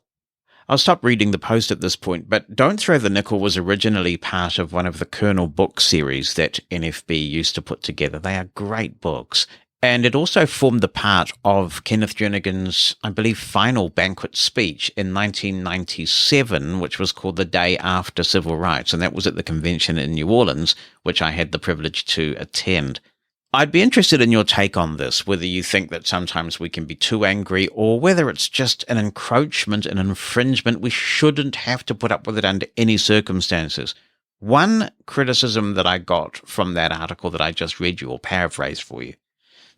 I'll stop reading the post at this point, but Don't Throw the Nickel was originally part of one of the Kernel book series that NFB used to put together. They are great books. And it also formed the part of Kenneth Jernigan's, I believe, final banquet speech in 1997, which was called The Day After Civil Rights. And that was at the convention in New Orleans, which I had the privilege to attend. I'd be interested in your take on this, whether you think that sometimes we can be too angry or whether it's just an encroachment, an infringement. We shouldn't have to put up with it under any circumstances. One criticism that I got from that article that I just read you or paraphrased for you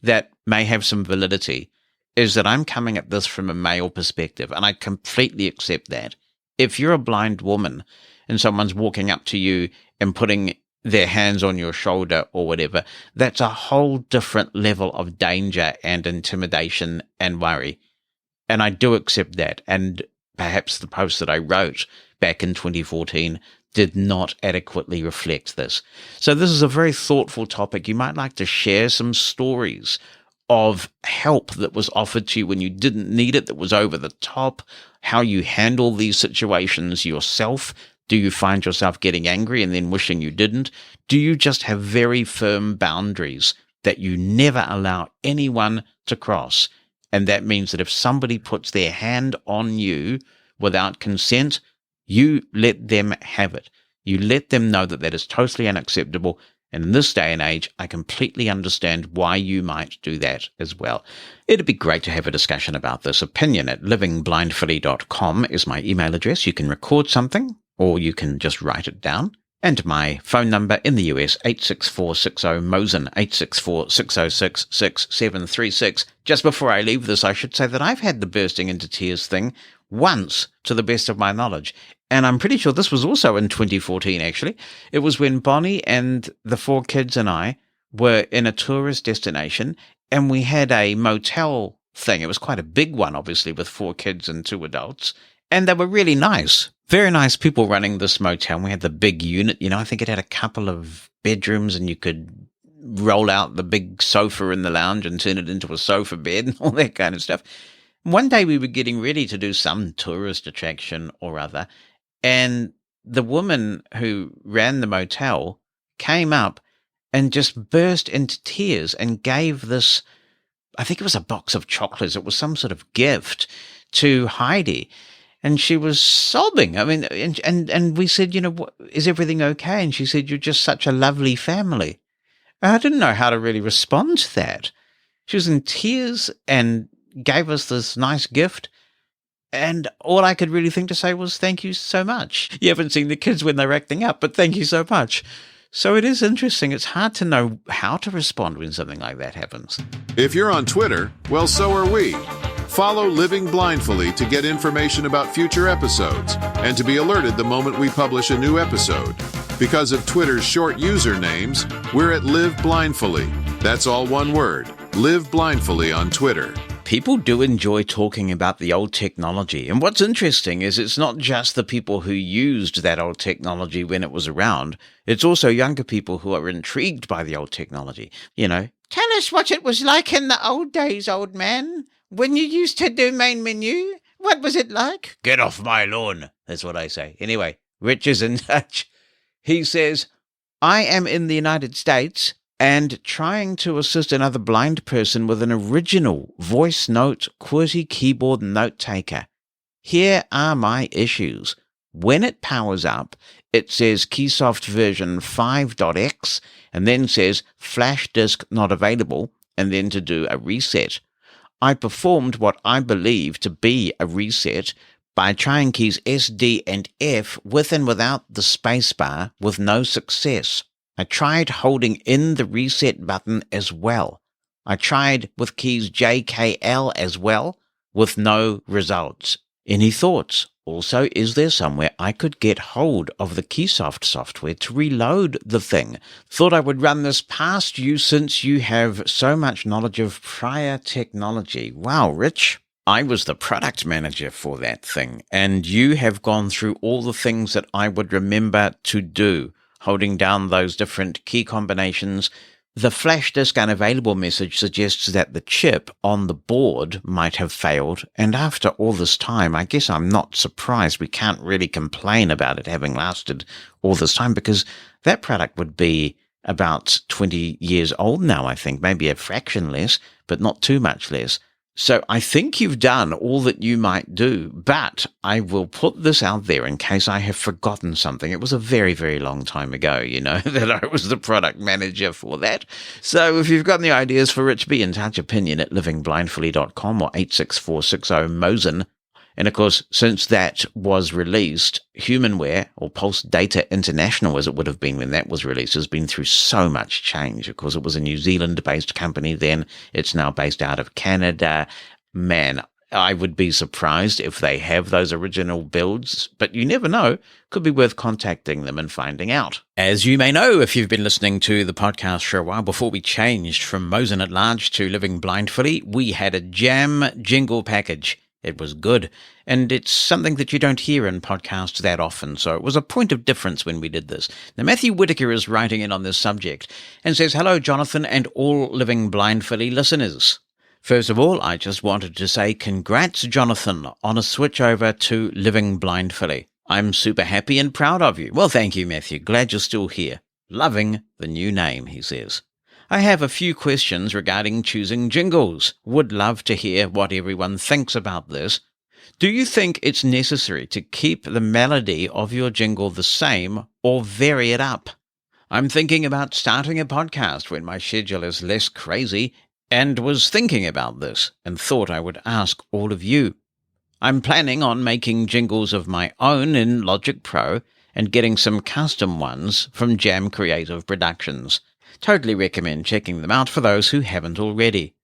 that may have some validity is that I'm coming at this from a male perspective, and I completely accept that. If you're a blind woman and someone's walking up to you and putting their hands on your shoulder or whatever, that's a whole different level of danger and intimidation and worry. And I do accept that. And perhaps the post that I wrote back in 2014 did not adequately reflect this. So this is a very thoughtful topic. You might like to share some stories of help that was offered to you when you didn't need it, that was over the top, how you handle these situations yourself. Do you find yourself getting angry and then wishing you didn't? Do you just have very firm boundaries that you never allow anyone to cross? And that means that if somebody puts their hand on you without consent, you let them have it. You let them know that that is totally unacceptable. And in this day and age, I completely understand why you might do that as well. It'd be great to have a discussion about this. Opinion at livingblindfully.com is my email address. You can record something, or you can just write it down. And my phone number in the US, 86460-MOSEN, 864-606-6736. Just before I leave this, I should say that I've had the bursting into tears thing once, to the best of my knowledge. And I'm pretty sure this was also in 2014, actually. It was when Bonnie and the 4 kids and I were in a tourist destination, and we had a motel thing. It was quite a big one, obviously, with 4 kids and 2 adults. And they were really nice. Very nice people running this motel. We had the big unit, I think it had a couple of bedrooms, and you could roll out the big sofa in the lounge and turn it into a sofa bed and all that kind of stuff. One day we were getting ready to do some tourist attraction or other, and the woman who ran the motel came up and just burst into tears and gave this, I think it was a box of chocolates. It was some sort of gift to Heidi. And she was sobbing. I mean, and we said, is everything okay? And she said, you're just such a lovely family. And I didn't know how to really respond to that. She was in tears and gave us this nice gift. And all I could really think to say was, thank you so much. You haven't seen the kids when they're acting up, but thank you so much. So it is interesting. It's hard to know how to respond when something like that happens. If you're on Twitter, well, so are we. Follow Living Blindfully to get information about future episodes and to be alerted the moment we publish a new episode. Because of Twitter's short usernames, we're at Live Blindfully. That's all one word. Live Blindfully on Twitter. People do enjoy talking about the old technology. And what's interesting is it's not just the people who used that old technology when it was around. It's also younger people who are intrigued by the old technology. Tell us what it was like in the old days, old man. When you used to do main menu, what was it like? Get off my lawn, that's what I say. Anyway, Rich is in touch. He says, I am in the United States and trying to assist another blind person with an original VoiceNote QWERTY keyboard note taker. Here are my issues. When it powers up, it says Keysoft version 5.x and then says flash disk not available and then to do a reset. I performed what I believe to be a reset by trying keys S, D, and F with and without the spacebar with no success. I tried holding in the reset button as well. I tried with keys J, K, L as well with no results. Any thoughts Also, is there somewhere I could get hold of the Keysoft software to reload the thing? Thought I would run this past you since you have so much knowledge of prior technology. Wow, Rich. I was the product manager for that thing, and you have gone through all the things that I would remember to do, holding down those different key combinations. The flash disk unavailable message suggests that the chip on the board might have failed, and after all this time, I guess I'm not surprised we can't really complain about it having lasted all this time, because that product would be about 20 years old now, I think, maybe a fraction less, but not too much less. So I think you've done all that you might do, but I will put this out there in case I have forgotten something. It was a very, very long time ago, that I was the product manager for that. So if you've got any ideas for Rich, be in touch, opinion@livingblindfully.com or 86460-MOSEN. And of course, since that was released, Humanware, or Pulse Data International, as it would have been when that was released, has been through so much change. Of course, it was a New Zealand-based company then. It's now based out of Canada. Man, I would be surprised if they have those original builds, but you never know. Could be worth contacting them and finding out. As you may know, if you've been listening to the podcast for a while, before we changed from Mosen at Large to Living Blindfully, we had a jam jingle package. It was good, and it's something that you don't hear in podcasts that often, so it was a point of difference when we did this. Now, Matthew Whitaker is writing in on this subject and says, "Hello, Jonathan and all Living Blindfully listeners. First of all, I just wanted to say congrats, Jonathan, on a switch over to Living Blindfully. I'm super happy and proud of you." Well, thank you, Matthew. Glad you're still here. Loving the new name, he says. I have a few questions regarding choosing jingles. Would love to hear what everyone thinks about this. Do you think it's necessary to keep the melody of your jingle the same or vary it up? I'm thinking about starting a podcast when my schedule is less crazy and was thinking about this and thought I would ask all of you. I'm planning on making jingles of my own in Logic Pro and getting some custom ones from Jam Creative Productions. Totally recommend checking them out for those who haven't already.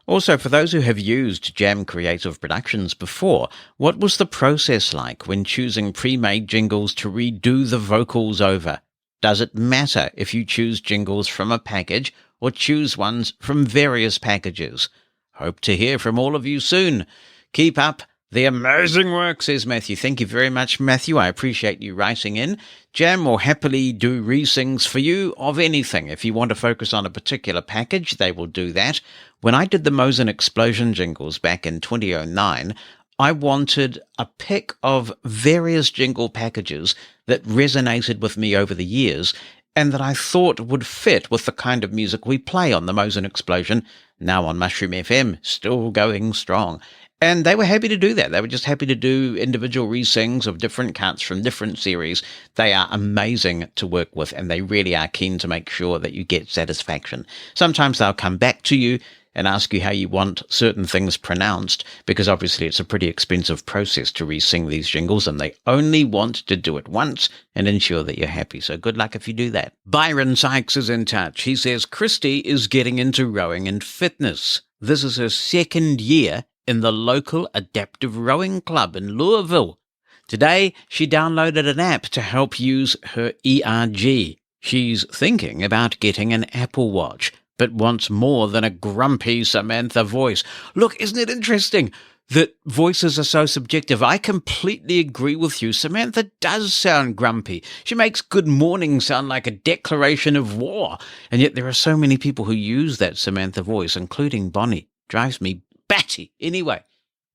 Also, for those who have used Jam Creative Productions before, what was the process like when choosing pre-made jingles to redo the vocals over? Does it matter if you choose jingles from a package or choose ones from various packages? Hope to hear from all of you soon. Keep up the amazing work, says Matthew. Thank you very much, Matthew. I appreciate you writing in. Jam will happily do resings for you of anything. If you want to focus on a particular package, they will do that. When I did the Mosen Explosion jingles back in 2009, I wanted a pick of various jingle packages that resonated with me over the years and that I thought would fit with the kind of music we play on the Mosen Explosion, now on Mushroom FM, still going strong. And they were happy to do that. They were just happy to do individual resings of different cuts from different series. They are amazing to work with, and they really are keen to make sure that you get satisfaction. Sometimes they'll come back to you and ask you how you want certain things pronounced, because obviously it's a pretty expensive process to re-sing these jingles, and they only want to do it once and ensure that you're happy. So good luck if you do that. Byron Sykes is in touch. He says, Christy is getting into rowing and fitness. This is her second year in the local adaptive rowing club in Louisville. Today, she downloaded an app to help use her ERG. She's thinking about getting an Apple Watch, but wants more than a grumpy Samantha voice. Look, isn't it interesting that voices are so subjective? I completely agree with you. Samantha does sound grumpy. She makes good morning sound like a declaration of war. And yet there are so many people who use that Samantha voice, including Bonnie. Drives me batty. Anyway,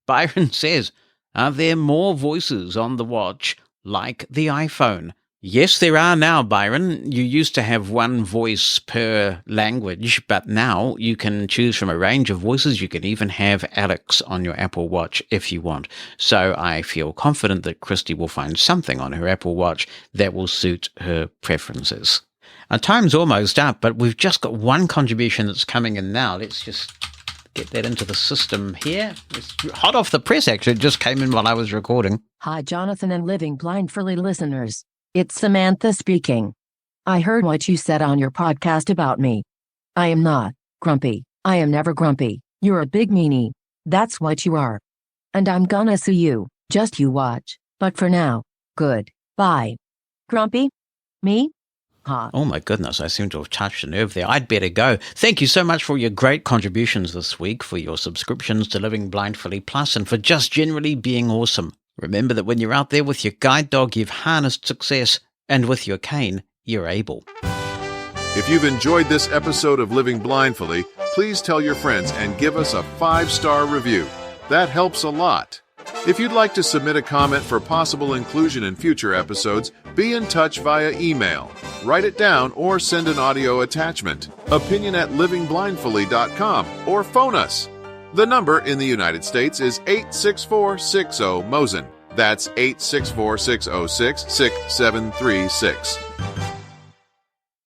Byron says, are there more voices on the watch like the iPhone? Yes, there are now, Byron. You used to have one voice per language, but now you can choose from a range of voices. You can even have Alex on your Apple Watch if you want. So I feel confident that Christy will find something on her Apple Watch that will suit her preferences. Our time's almost up, but we've just got one contribution that's coming in now. Let's just get that into the system here. It's hot off the press, actually. It just came in while I was recording. Hi, Jonathan and Living Blindfully listeners. It's Samantha speaking. I heard what you said on your podcast about me. I am not grumpy. I am never grumpy. You're a big meanie. That's what you are. And I'm gonna sue you. Just you watch. But for now, good. Bye. Grumpy? Me? Ha. Oh my goodness, I seem to have touched a nerve there. I'd better go. Thank you so much for your great contributions this week, for your subscriptions to Living Blindfully Plus, and for just generally being awesome. Remember that when you're out there with your guide dog, you've harnessed success, and with your cane, you're able. If you've enjoyed this episode of Living Blindfully, please tell your friends and give us a 5-star review. That helps a lot. If you'd like to submit a comment for possible inclusion in future episodes, be in touch via email. Write it down or send an audio attachment. opinion@livingblindfully.com or phone us. The number in the United States is 86460-MOSEN. That's 864-606-6736.